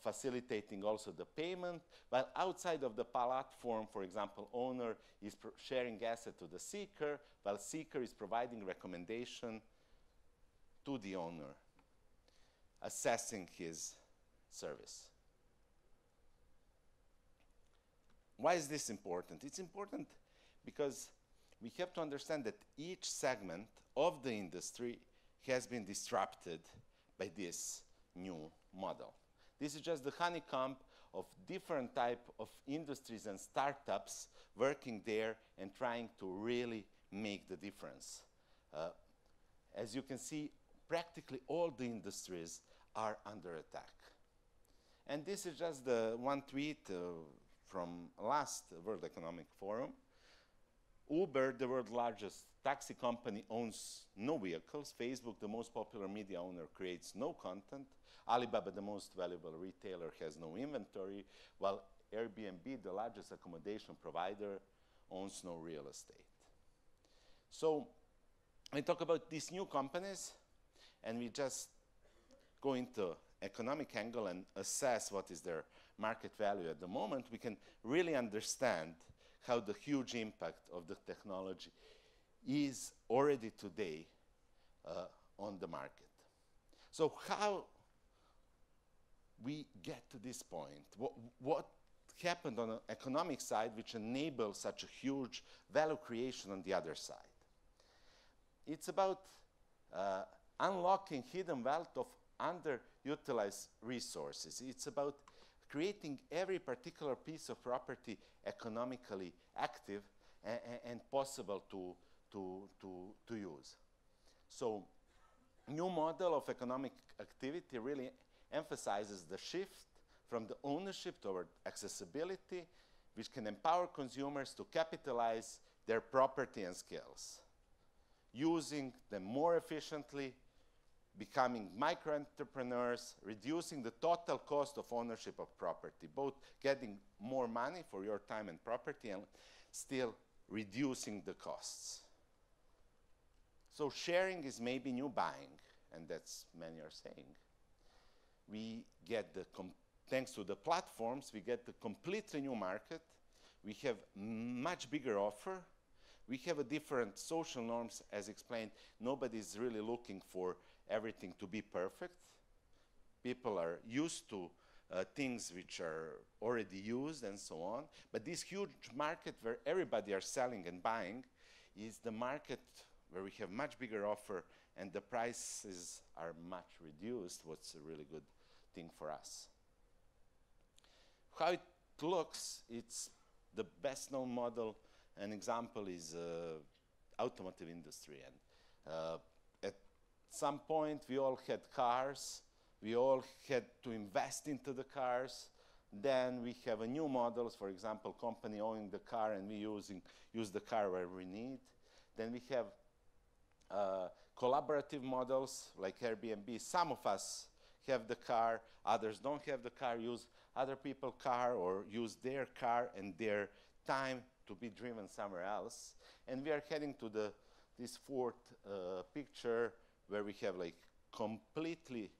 facilitating also the payment, while outside of the platform, for example, owner is sharing asset to the seeker, while seeker is providing recommendation to the owner, assessing his service. Why is this important? It's important because we have to understand that each segment of the industry has been disrupted by this new model. This is just the honeycomb of different type of industries and startups working there and trying to really make the difference. As you can see, practically all the industries are under attack. And this is just the one tweet from last World Economic Forum. Uber, the world's largest taxi company, owns no vehicles. Facebook, the most popular media owner, creates no content. Alibaba, the most valuable retailer, has no inventory, while Airbnb, the largest accommodation provider, owns no real estate. So we talk about these new companies, and we just go into economic angle and assess what is their market value at the moment. We can really understand how the huge impact of the technology is already today on the market. So how we get to this point? What happened on the economic side which enables such a huge value creation on the other side? It's about unlocking hidden wealth of underutilized resources. It's about creating every particular piece of property economically active and possible to use. So, new model of economic activity really emphasizes the shift from the ownership toward accessibility, which can empower consumers to capitalize their property and skills, using them more efficiently, becoming micro-entrepreneurs, reducing the total cost of ownership of property, both getting more money for your time and property and still reducing the costs. So sharing is maybe new buying, and that's many are saying. We get thanks to the platforms, we get the completely new market. We have much bigger offer. We have a different social norms, as explained. Nobody's really looking for everything to be perfect. People are used to things which are already used and so on. But this huge market where everybody are selling and buying is the market where we have much bigger offer and the prices are much reduced, what's a really good thing for us. How it looks, it's the best known model. An example is automotive industry. And at some point, we all had cars. We all had to invest into the cars. Then we have a new models, for example, company owning the car and we use the car where we need. Then we have collaborative models like Airbnb. Some of us have the car, others don't have the car, use other people's car or use their car and their time to be driven somewhere else. And we are heading to this fourth picture where we have like completely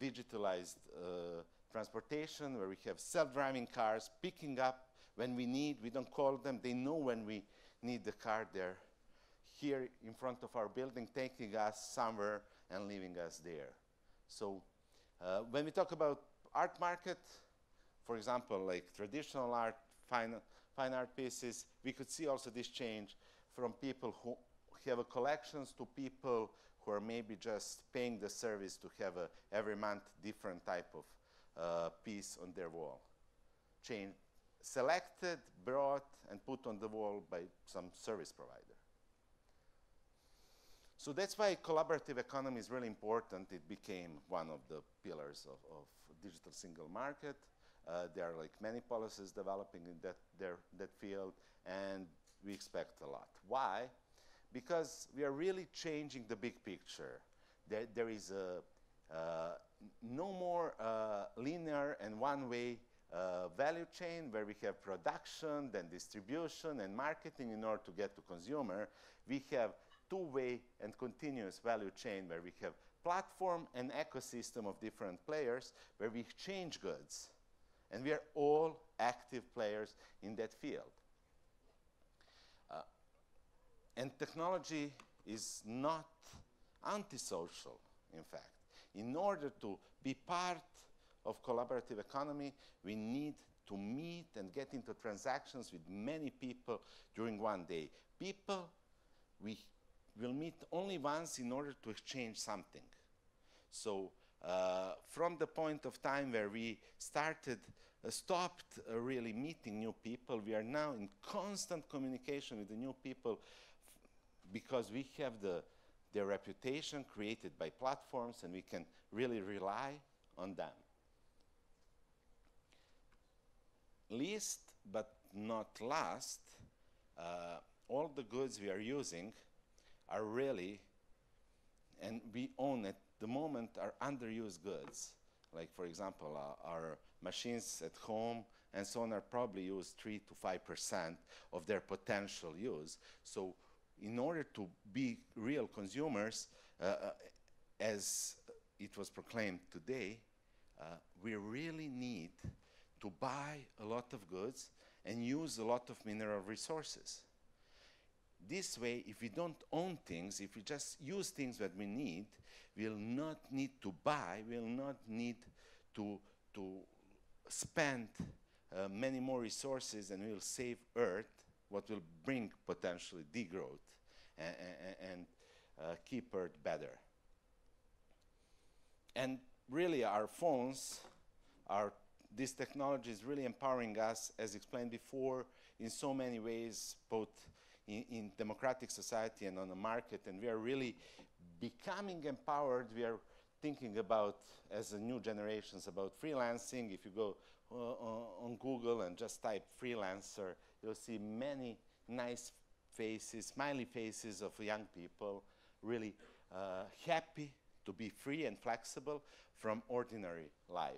digitalized transportation, where we have self-driving cars picking up when we need. We don't call them. They know when we need the car. They're here in front of our building, taking us somewhere and leaving us there. So when we talk about art market, for example, like traditional art, fine art pieces, we could see also this change from people who have a collections to people who are maybe just paying the service to have every month different type of piece on their wall. Selected, brought, and put on the wall by some service provider. So that's why collaborative economy is really important. It became one of the pillars of digital single market. There are like many policies developing in that field, and we expect a lot. Why? Because we are really changing the big picture. There is no more linear and one-way value chain where we have production, then distribution, and marketing in order to get to consumer. We have two-way and continuous value chain where we have platform and ecosystem of different players where we exchange goods. And we are all active players in that field. And technology is not antisocial, in fact. In order to be part of collaborative economy, we need to meet and get into transactions with many people during one day. People we will meet only once in order to exchange something. So from the point of time where we stopped really meeting new people, we are now in constant communication with the new people because we have their reputation created by platforms and we can really rely on them. Least but not last, all the goods we are using are really, and we own at the moment, are underused goods. Like, for example, our machines at home and so on are probably used 3 to 5% of their potential use. So in order to be real consumers, as it was proclaimed today, we really need to buy a lot of goods and use a lot of mineral resources. This way, if we don't own things, if we just use things that we need, we'll not need to buy, we'll not need to spend many more resources, and we'll save Earth, what will bring potentially degrowth and keep Earth better. And really, our phones, this technology is really empowering us, as explained before, in so many ways, both in democratic society and on the market, and we are really becoming empowered. We are thinking about, as a new generations, about freelancing. If you go on Google and just type freelancer, you'll see many nice faces, smiley faces of young people, really happy to be free and flexible from ordinary life.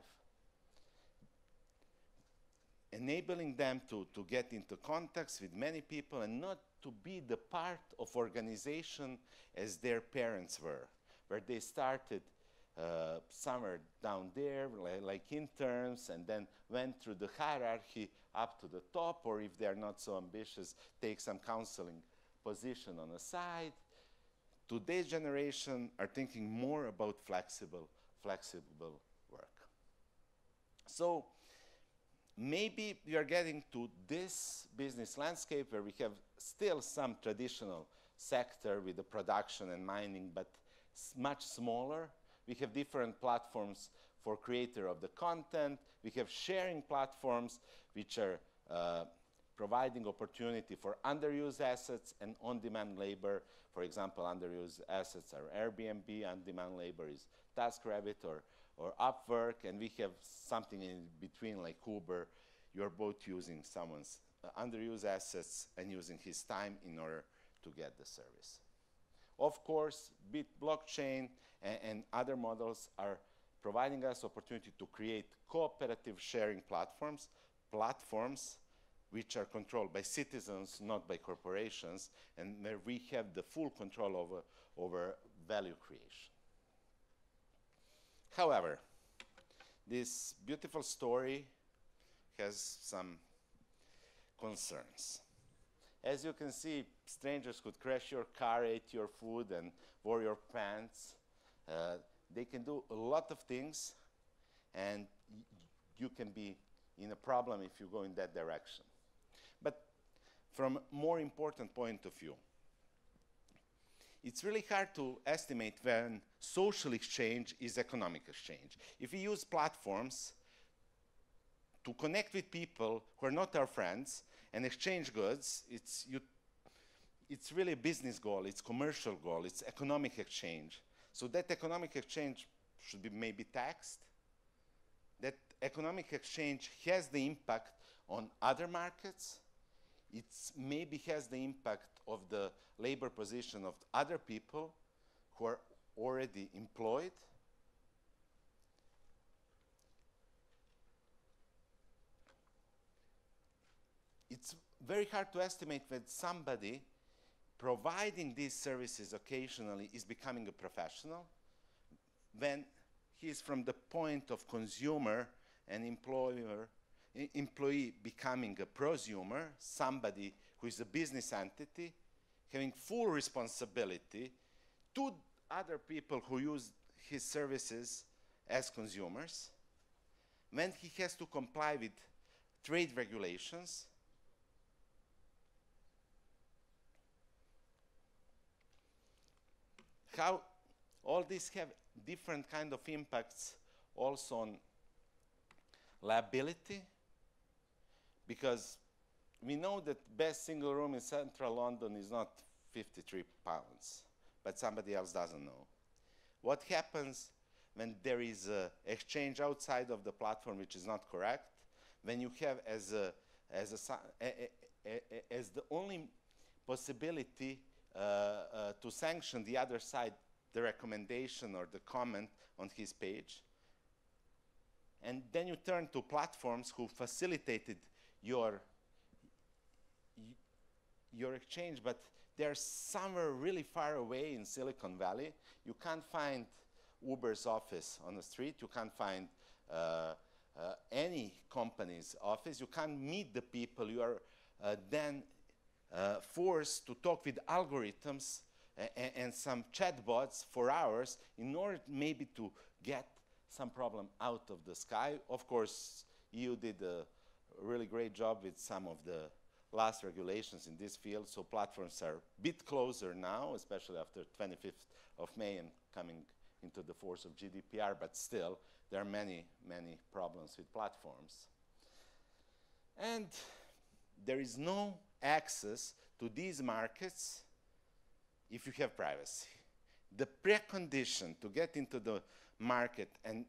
Enabling them to get into contacts with many people and not to be the part of organization as their parents were, where they started somewhere down there, like interns, and then went through the hierarchy up to the top, or if they're not so ambitious, take some counseling position on the side. Today's generation are thinking more about flexible work. So maybe we are getting to this business landscape where we have still some traditional sector with the production and mining, but much smaller. We have different platforms for creator of the content. We have sharing platforms which are providing opportunity for underused assets and on-demand labor. For example, underused assets are Airbnb, on-demand labor is TaskRabbit or Upwork, and we have something in between like Uber. You're both using someone's underused assets and using his time in order to get the service. Of course, blockchain and other models are providing us opportunity to create cooperative sharing platforms which are controlled by citizens, not by corporations, and where we have the full control over value creation. However, this beautiful story has some concerns. As you can see, strangers could crash your car, eat your food, and wear your pants. they can do a lot of things, and you can be in a problem if you go in that direction. But from a more important point of view, it's really hard to estimate when social exchange is economic exchange. If we use platforms to connect with people who are not our friends and exchange goods, it's really a business goal, it's commercial goal, it's economic exchange. So that economic exchange should be maybe taxed. That economic exchange has the impact on other markets. It maybe has the impact of the labor position of other people who are already employed. It's very hard to estimate when somebody providing these services occasionally is becoming a professional, when he is from the point of consumer and employee becoming a prosumer, somebody who is a business entity, having full responsibility to other people who use his services as consumers, when he has to comply with trade regulations, how all these have different kind of impacts also on liability, because we know that best single room in central London is not 53 pounds, but somebody else doesn't know. What happens when there is an exchange outside of the platform which is not correct, when you have as the only possibility to sanction the other side, the recommendation or the comment on his page. And then you turn to platforms who facilitated your exchange, but they're somewhere really far away in Silicon Valley. You can't find Uber's office on the street. You can't find any company's office. You can't meet the people. You are then forced to talk with algorithms and some chatbots for hours in order maybe to get some problem out of the sky. Of course, EU did a really great job with some of the last regulations in this field, so platforms are a bit closer now, especially after 25th of May and coming into the force of GDPR, but still, there are many, many problems with platforms. And there is no access to these markets if you have privacy. The precondition to get into the market and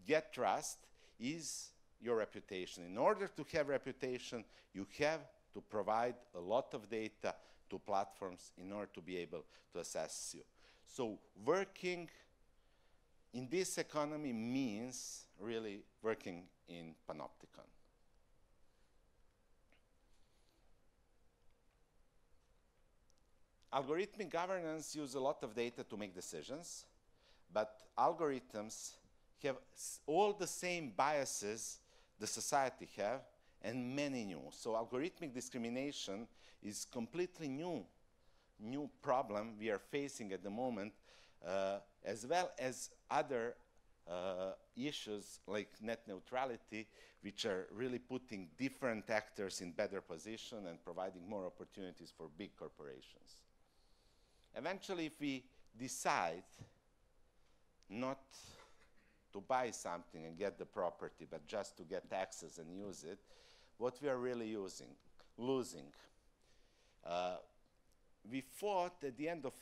get trust is your reputation. In order to have reputation, you have to provide a lot of data to platforms in order to be able to assess you. So working in this economy means really working in panopticon. Algorithmic governance uses a lot of data to make decisions, but algorithms have all the same biases the society have and many new. So algorithmic discrimination is completely new problem we are facing at the moment, as well as other issues like net neutrality, which are really putting different actors in better position and providing more opportunities for big corporations. Eventually, if we decide not to buy something and get the property, but just to get access and use it, what we are really losing. We fought at the end of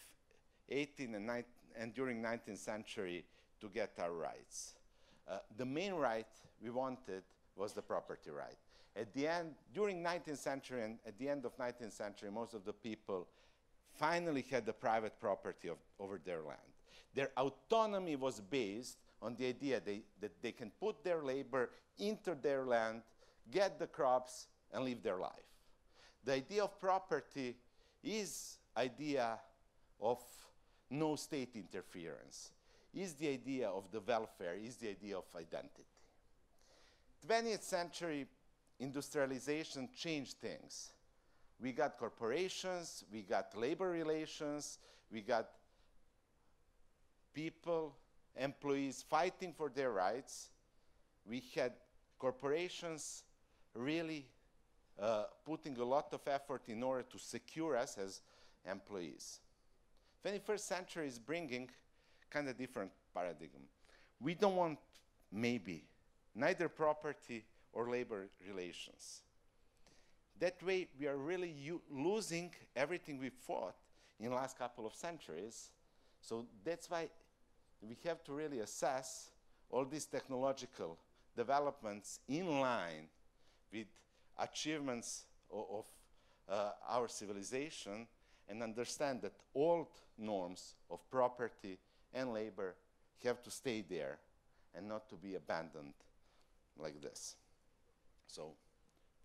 18th and during 19th century to get our rights. The main right we wanted was the property right. At the end, during 19th century and at the end of 19th century, most of the people finally had the private property over their land. Their autonomy was based on the idea that they can put their labor into their land, get the crops, and live their life. The idea of property is idea of no state interference, is the idea of the welfare, is the idea of identity. 20th century industrialization changed things. We got corporations, we got labor relations, we got people employees fighting for their rights. We had corporations really putting a lot of effort in order to secure us as employees. 21st century is bringing kind of different paradigm. We don't want maybe neither property or labor relations. That way we are really losing everything we fought in the last couple of centuries. So that's why we have to really assess all these technological developments in line with achievements of our civilization and understand that old norms of property and labor have to stay there and not to be abandoned like this. So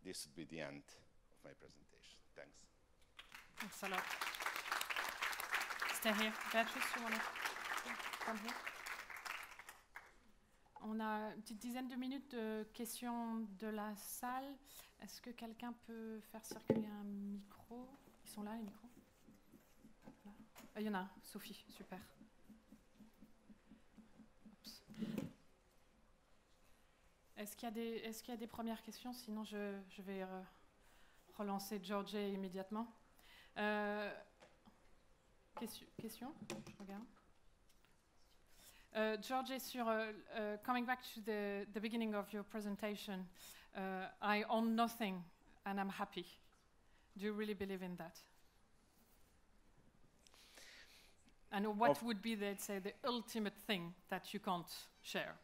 this would be the end of my presentation. Thanks. Thanks a lot. Stay here. Beatrice, you want to come here? On a une petite dizaine de minutes de questions de la salle. Est-ce que quelqu'un peut faire circuler un micro? Ils sont là, les micros? Là. Il y en a un. Sophie, super. Oups. Est-ce qu'il y a des premières questions? Sinon, je vais relancer Djordje immédiatement. Question? Je regarde. Djordje, sur coming back to the beginning of your presentation, I own nothing and I'm happy. Do you really believe in that? And what would be, let's say, the ultimate thing that you can't share?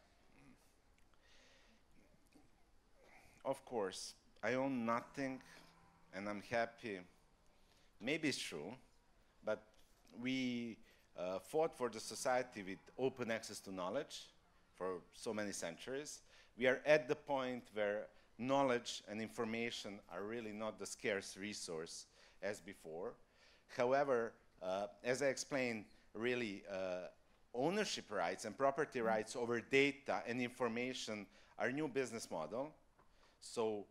Of course, I own nothing and I'm happy. Maybe it's true, but we fought for the society with open access to knowledge for so many centuries. We are at the point where knowledge and information are really not the scarce resource as before. However, as I explained, really ownership rights and property rights over data and information are a new business model. So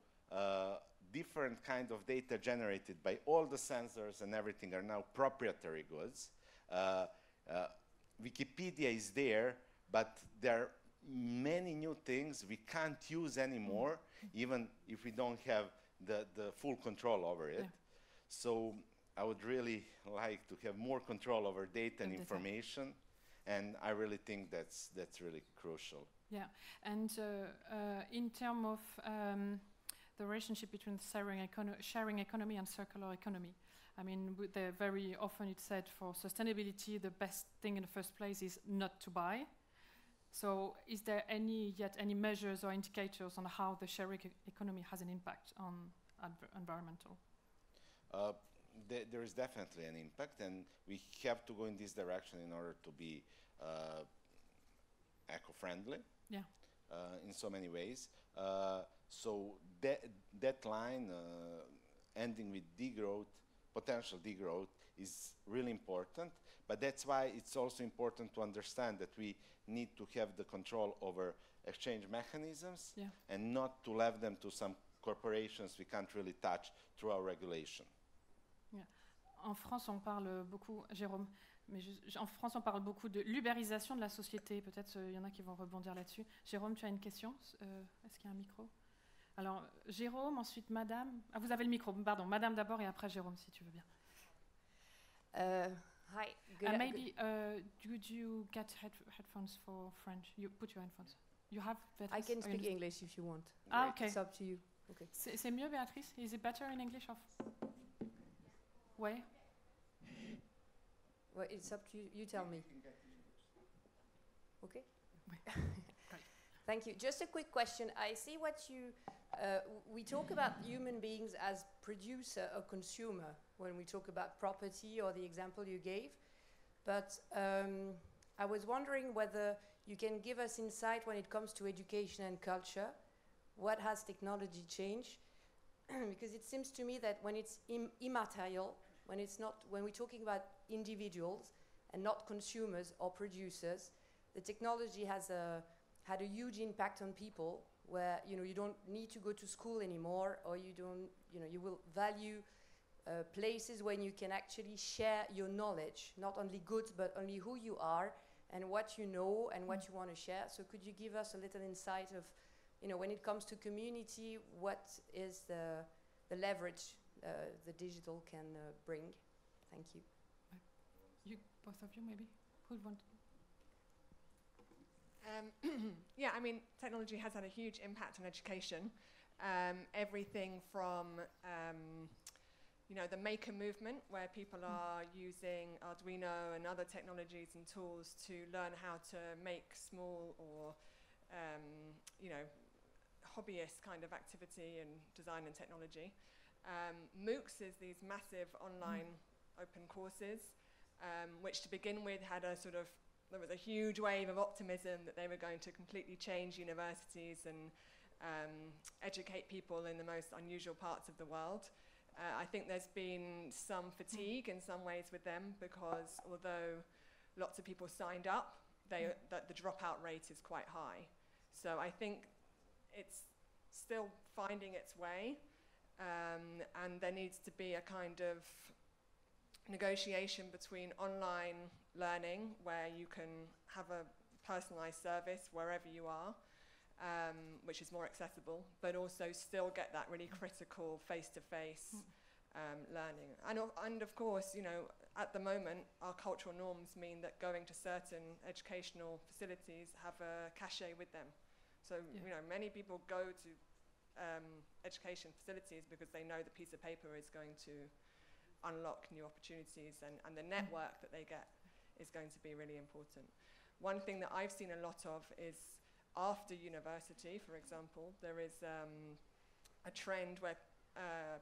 different kind of data generated by all the sensors and everything are now proprietary goods. Wikipedia is there, but there are many new things we can't use anymore, even if we don't have the full control over it. Yeah. So I would really like to have more control over data and information, and I really think that's really crucial. Yeah, and in terms of the relationship between sharing economy and circular economy, I mean, very often it's said for sustainability, the best thing in the first place is not to buy. So is there any measures or indicators on how the sharing economy has an impact on environmental? There is definitely an impact, and we have to go in this direction in order to be eco-friendly. Yeah. In so many ways. So that line, ending with degrowth, potential degrowth, is really important. But that's why it's also important to understand that we need to have the control over exchange mechanisms, yeah, and not to leave them to some corporations we can't really touch through our regulation. Yeah. En France, on parle beaucoup, Jérôme, mais en France, on parle beaucoup de l'ubérisation de la société. Peut-être il y en a qui vont rebondir là-dessus. Jérôme, tu as une question? Est-ce qu'il y a un micro? Alors, Jérôme, ensuite Madame. Ah, vous avez le micro, pardon. Madame d'abord et après Jérôme, si tu veux bien. Hi. Maybe, could you get headphones for French? You put your headphones. You have Beatrice? I can speak English if you want. Ah, okay. It's up to you. Okay. C'est mieux, Beatrice? Is it better in English? Ouais. Well, it's up to you. You tell me. Okay. Thank you. Just a quick question. I see what you. We talk about human beings as producer or consumer when we talk about property or the example you gave, but I was wondering whether you can give us insight when it comes to education and culture. What has technology changed? Because it seems to me that when it's immaterial, when we're talking about individuals and not consumers or producers, the technology has had a huge impact on people. Where you don't need to go to school anymore, or you will value places when you can actually share your knowledge, not only goods but only who you are, and what you know and what you want to share. So could you give us a little insight of, when it comes to community, what is the leverage the digital can bring? Thank you. You, both of you, maybe? Who would want to? Yeah, I mean, technology has had a huge impact on education. Everything from, the maker movement, where people are using Arduino and other technologies and tools to learn how to make small or, hobbyist kind of activity in design and technology. MOOCs is these massive online open courses, which to begin with had there was a huge wave of optimism that they were going to completely change universities and educate people in the most unusual parts of the world. I think there's been some fatigue in some ways with them, because although lots of people signed up, the dropout rate is quite high. So I think it's still finding its way, and there needs to be a kind of negotiation between online learning, where you can have a personalized service wherever you are, which is more accessible, but also still get that really critical face-to-face learning. And of course, at the moment, our cultural norms mean that going to certain educational facilities have a cachet with them. So, many people go to education facilities because they know the piece of paper is going to unlock new opportunities, and the network that they get is going to be really important. One thing that I've seen a lot of is after university, for example, there is a trend where,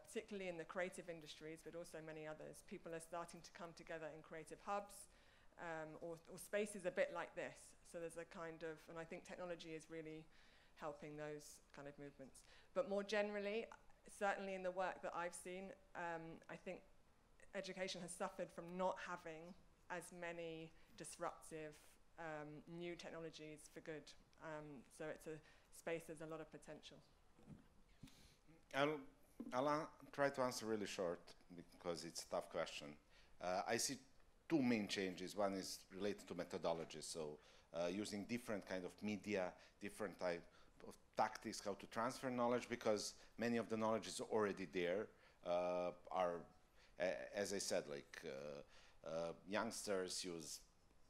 particularly in the creative industries, but also many others, people are starting to come together in creative hubs or spaces a bit like this. So there's a kind of, and I think technology is really helping those kind of movements. But more generally, certainly in the work that I've seen, I think education has suffered from not having as many disruptive new technologies for good. So it's a space, there's a lot of potential. I'll try to answer really short, because it's a tough question. I see two main changes. One is related to methodology, so using different kind of media, different type of tactics, how to transfer knowledge, because many of the knowledge is already there. As I said, youngsters use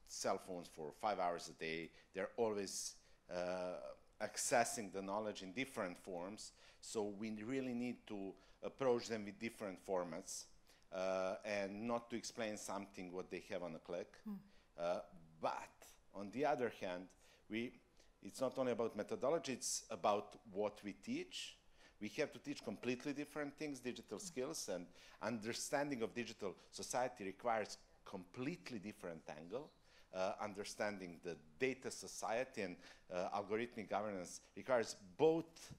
cell phones for 5 hours a day. They're always accessing the knowledge in different forms. So we really need to approach them with different formats and not to explain something what they have on a click. But on the other hand, it's not only about methodology, it's about what we teach. We have to teach completely different things, digital skills, and understanding of digital society requires completely different angle. Understanding the data society and algorithmic governance requires both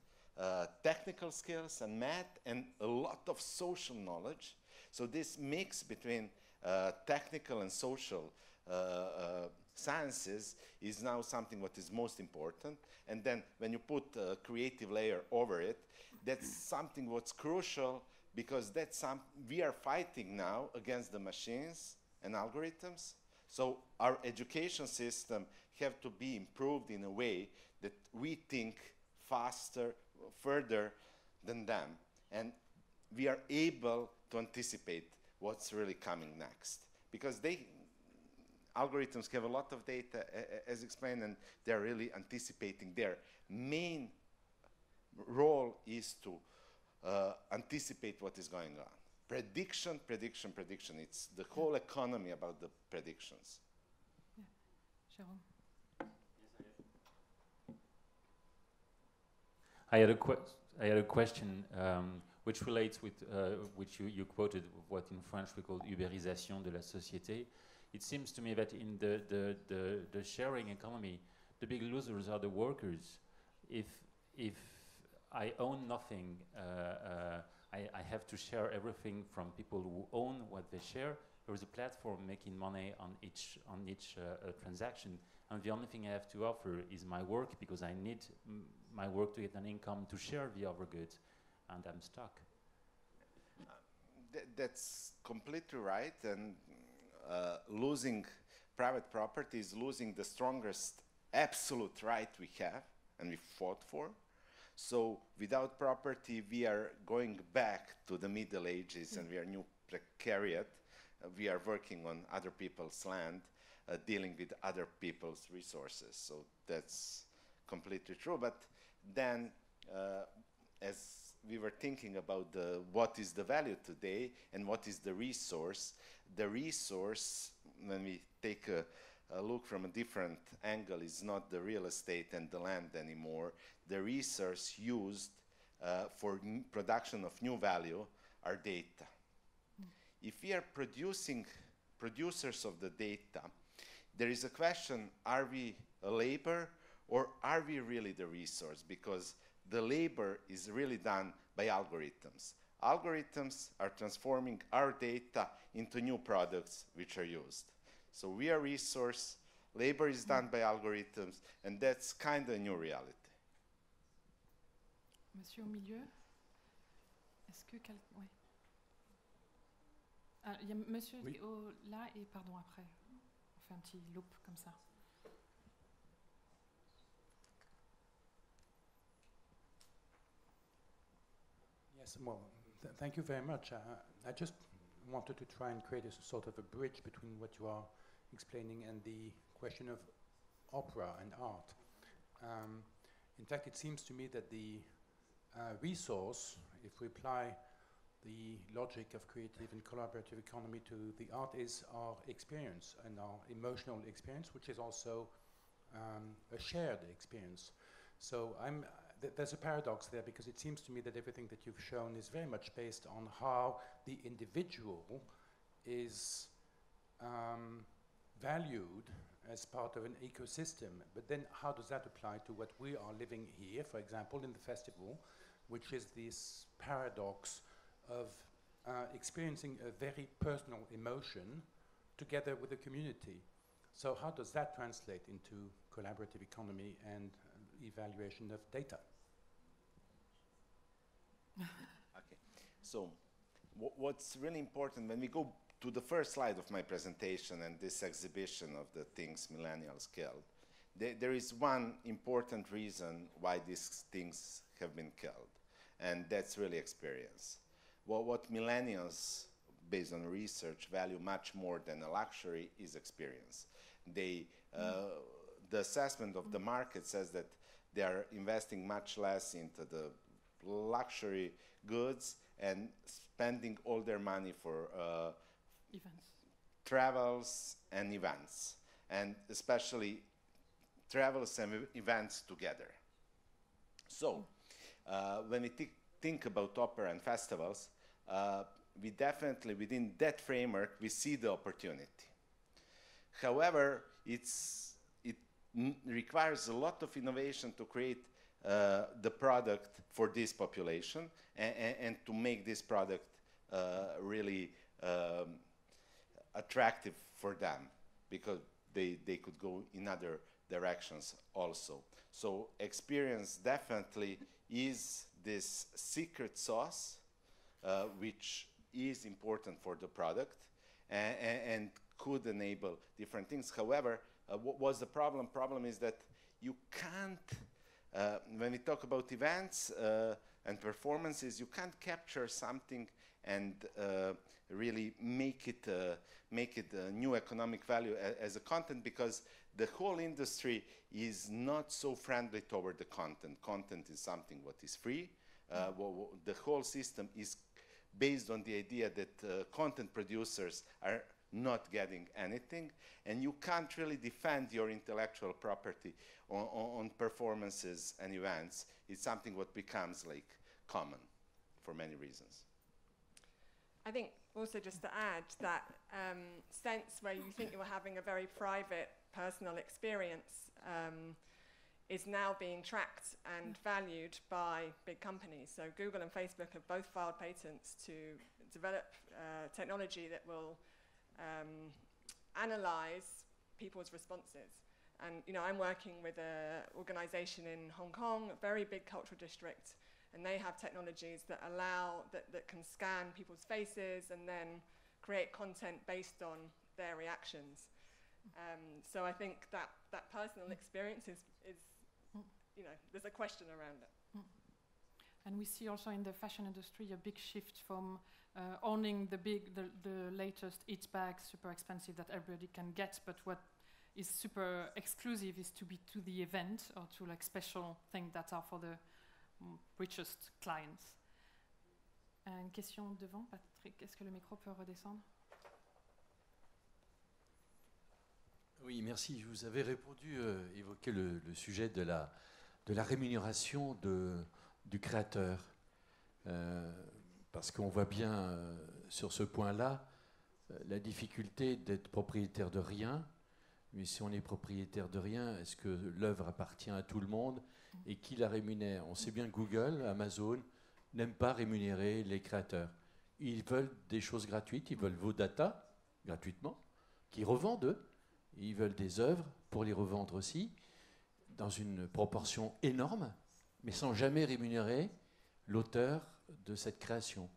technical skills and math and a lot of social knowledge. So this mix between technical and social sciences is now something what is most important. And then when you put a creative layer over it, that's something what's crucial, because we are fighting now against the machines and algorithms. So our education system have to be improved in a way that we think faster, further than them. And we are able to anticipate what's really coming next. Because algorithms have a lot of data, as explained, and they're really anticipating. Their main role is to anticipate what is going on. Prediction, prediction, prediction. It's the whole economy about the predictions. Yeah. Jérôme. I had a question which relates with which you quoted, what in French we call ubérisation de la société. It seems to me that in the sharing economy, the big losers are the workers. If I own nothing, I have to share everything from people who own what they share. There is a platform making money on each transaction, and the only thing I have to offer is my work, because I need my work to get an income to share the other goods, and I'm stuck. That's completely right, and losing private property is losing the strongest absolute right we have and we fought for. So without property, we are going back to the Middle Ages and we are new precariat. We are working on other people's land, dealing with other people's resources. So that's completely true. But then, as we were thinking about what is the value today and what is the resource, when we take a look from a different angle, is not the real estate and the land anymore. The resource used for production of new value are data. If we are producers of the data, there is a question, are we a labor or are we really the resource? Because the labor is really done by algorithms. Algorithms are transforming our data into new products which are used. So we are resource, labor is done by algorithms, and that's kind of a new reality. Monsieur au milieu, est-ce que quelqu'un... Oui. Ah, il y a monsieur Oui. Là et pardon après. On fait un petit loop comme ça. Yes, well, thank you very much. I just wanted to try and create a sort of a bridge between what you are explaining and the question of opera and art. In fact, it seems to me that the resource, if we apply the logic of creative and collaborative economy to the art, is our experience and our emotional experience, which is also a shared experience. So there's a paradox there, because it seems to me that everything that you've shown is very much based on how the individual is valued as part of an ecosystem. But then how does that apply to what we are living here, for example, in the festival, which is this paradox of experiencing a very personal emotion together with the community? So how does that translate into collaborative economy and evaluation of data? Okay, so what's really important when we go to the first slide of my presentation and this exhibition of the things millennials killed, there is one important reason why these things have been killed, and that's really experience. What millennials, based on research, value much more than a luxury is experience. The assessment of the market says that they are investing much less into the luxury goods and spending all their money for Events. travels and events, and especially travels and events together. So when we think about opera and festivals, we definitely, within that framework, we see the opportunity. However, it requires a lot of innovation to create the product for this population and to make this product really attractive for them, because they could go in other directions also. So experience definitely is this secret sauce which is important for the product and could enable different things. However, what was the problem? Problem is that you can't, when we talk about events and performances, you can't capture something and really make it a new economic value as a content, because the whole industry is not so friendly toward the content. Content is something what is free. The whole system is based on the idea that content producers are not getting anything, and you can't really defend your intellectual property on performances and events. It's something what becomes like common for many reasons. I think also just to add that sense where you think you were having a very private, personal experience is now being tracked and valued by big companies. So Google and Facebook have both filed patents to develop technology that will analyze people's responses. And I'm working with an organization in Hong Kong, a very big cultural district, and they have technologies that that can scan people's faces and then create content based on their reactions. So I think that personal experience is, you know, there's a question around it. And we see also in the fashion industry a big shift from owning the latest each bag, super expensive that everybody can get, but what is super exclusive is to be to the event or to like special things that are for the richest clients. Une question devant, Patrick, est-ce que le micro peut redescendre? Oui, merci. Je vous avais répondu, évoqué le sujet de la rémunération du créateur. Parce qu'on voit bien sur ce point-là la difficulté d'être propriétaire de rien. Mais si on est propriétaire de rien, est-ce que l'œuvre appartient à tout le monde? Et qui la rémunère? On sait bien que Google, Amazon n'aiment pas rémunérer les créateurs. Ils veulent des choses gratuites, ils veulent vos data gratuitement, qu'ils revendent eux. Ils veulent des œuvres pour les revendre aussi, dans une proportion énorme, mais sans jamais rémunérer l'auteur de cette création.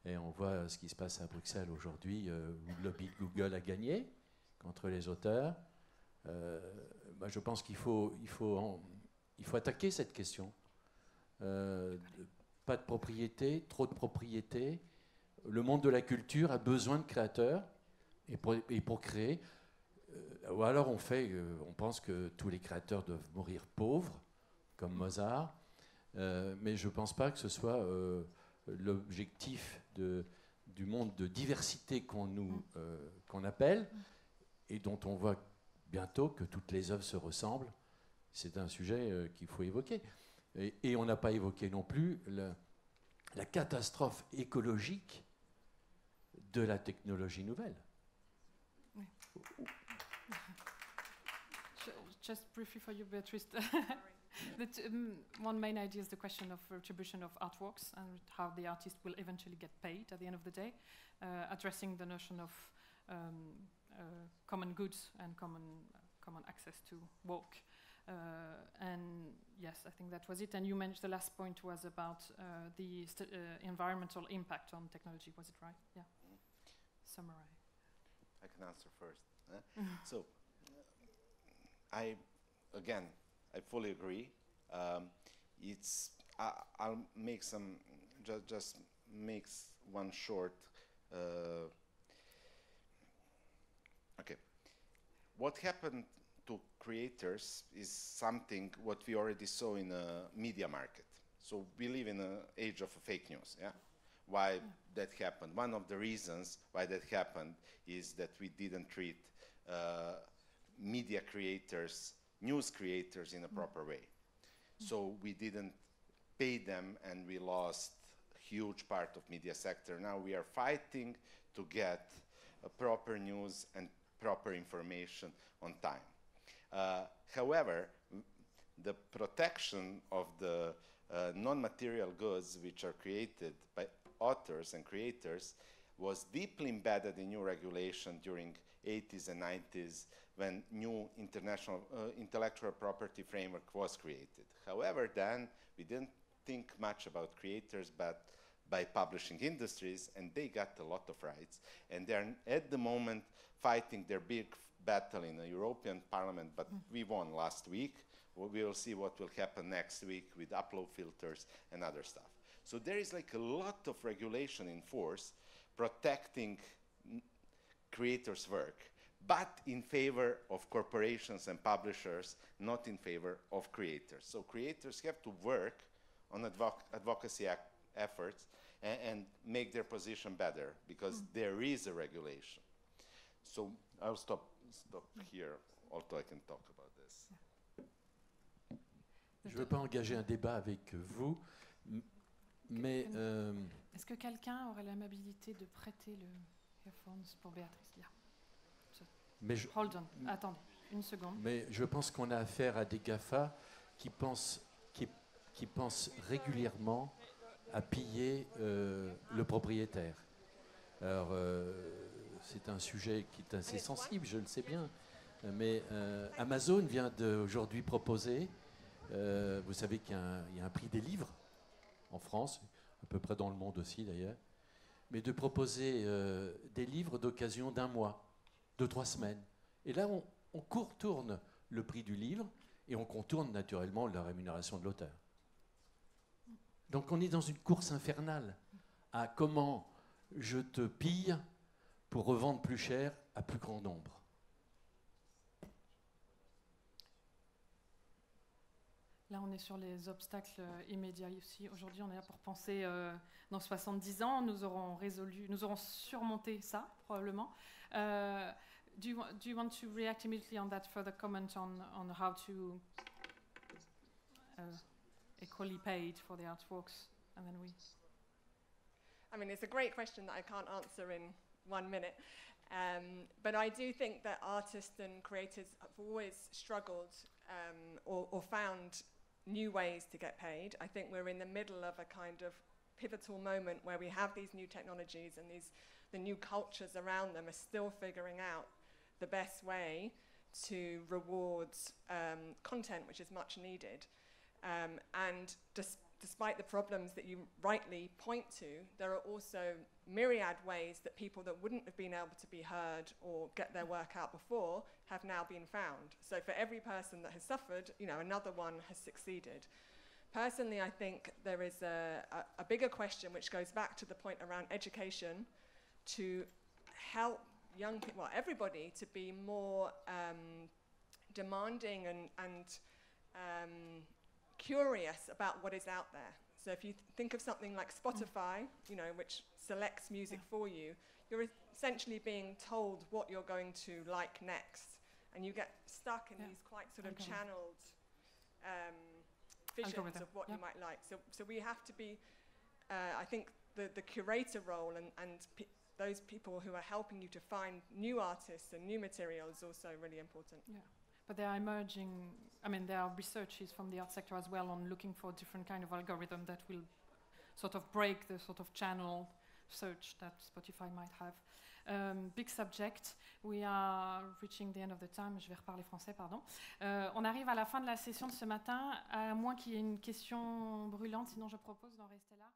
Et on voit ce qui se passe à Bruxelles aujourd'hui, où le lobby de Google a gagné contre les auteurs. Moi, je pense qu'il faut attaquer cette question. Pas de propriété, trop de propriété. Le monde de la culture a besoin de créateurs, et pour créer. Ou alors on pense que tous les créateurs doivent mourir pauvres, comme Mozart, mais je ne pense pas que ce soit l'objectif du monde de diversité qu'on appelle, et dont on voit bientôt que toutes les œuvres se ressemblent. C'est un sujet qu'il faut évoquer. Et on n'a pas évoqué non plus la catastrophe écologique de la technologie nouvelle. Oui. Just briefly for you, Beatrice. One main idea is the question of retribution of artworks and how the artist will eventually get paid at the end of the day, addressing the notion of common goods and common access to work. And yes, I think that was it. And you mentioned the last point was about the environmental impact on technology. Was it right? Yeah. Summarize. I can answer first. So, I fully agree. I'll make some, just makes one short. Okay, what happened to creators is something what we already saw in the media market. So we live in an age of fake news. Yeah. Why that happened? One of the reasons why that happened is that we didn't treat media creators, news creators in a proper way. So we didn't pay them, and we lost a huge part of media sector. Now we are fighting to get proper news and proper information on time. However, the protection of the non-material goods which are created by authors and creators was deeply embedded in new regulation during 80s and 90s when new international intellectual property framework was created. However, then we didn't think much about creators, but by publishing industries, and they got a lot of rights. And they're at the moment fighting their big battle in the European Parliament, but we won last week. We will see what will happen next week with upload filters and other stuff. So there is like a lot of regulation in force protecting creators' work, but in favor of corporations and publishers, not in favor of creators. So creators have to work on advocacy efforts and make their position better, because there is a regulation. So I'll stop here, although I can talk about this. Je ne veux pas engager un débat avec vous, mais... Est-ce que quelqu'un aurait l'amabilité de prêter le earphones pour Béatrice? Hold on, attendez, une seconde. Mais je pense qu'on a affaire à des GAFA qui pensent régulièrement à piller le propriétaire. Alors, c'est un sujet qui est assez sensible, je le sais bien, mais Amazon vient aujourd'hui proposer, vous savez qu'il y a un prix des livres en France, à peu près dans le monde aussi d'ailleurs, mais de proposer des livres d'occasion d'un mois, de 3 semaines. Et là, on contourne le prix du livre et on contourne naturellement la rémunération de l'auteur. Donc on est dans une course infernale à comment je te pille pour revendre plus cher à plus grand nombre. Là, on est sur les obstacles immédiats aussi. Aujourd'hui, on est là pour penser dans 70 ans, nous aurons surmonté ça, probablement. Do you want to react immediately on that further comment on how to equally paid for the artworks? And then we... I mean, it's a great question that I can't answer in 1 minute. But I do think that artists and creators have always struggled or found new ways to get paid. I think we're in the middle of a kind of pivotal moment where we have these new technologies and the new cultures around them are still figuring out the best way to reward content which is much needed. And despite the problems that you rightly point to, there are also myriad ways that people that wouldn't have been able to be heard or get their work out before have now been found. So for every person that has suffered, you know, another one has succeeded. Personally, I think there is a bigger question which goes back to the point around education to help young people, well, everybody, to be more demanding and curious about what is out there. So if you think of something like Spotify, you know, which selects music for you, you're essentially being told what you're going to like next, and you get stuck in these quite sort of channeled visions of what you might like. So we have to be, I think, the curator role and those people who are helping you to find new artists and new material is also really important. Yeah. But there are emerging, I mean, there are researches from the art sector as well on looking for different kind of algorithm that will sort of break the sort of channel search that Spotify might have. Big subject. We are reaching the end of the time. Je vais reparler français, pardon. On arrive à la fin de la session de ce matin, à moins qu'il y ait une question brûlante, sinon je propose d'en rester là.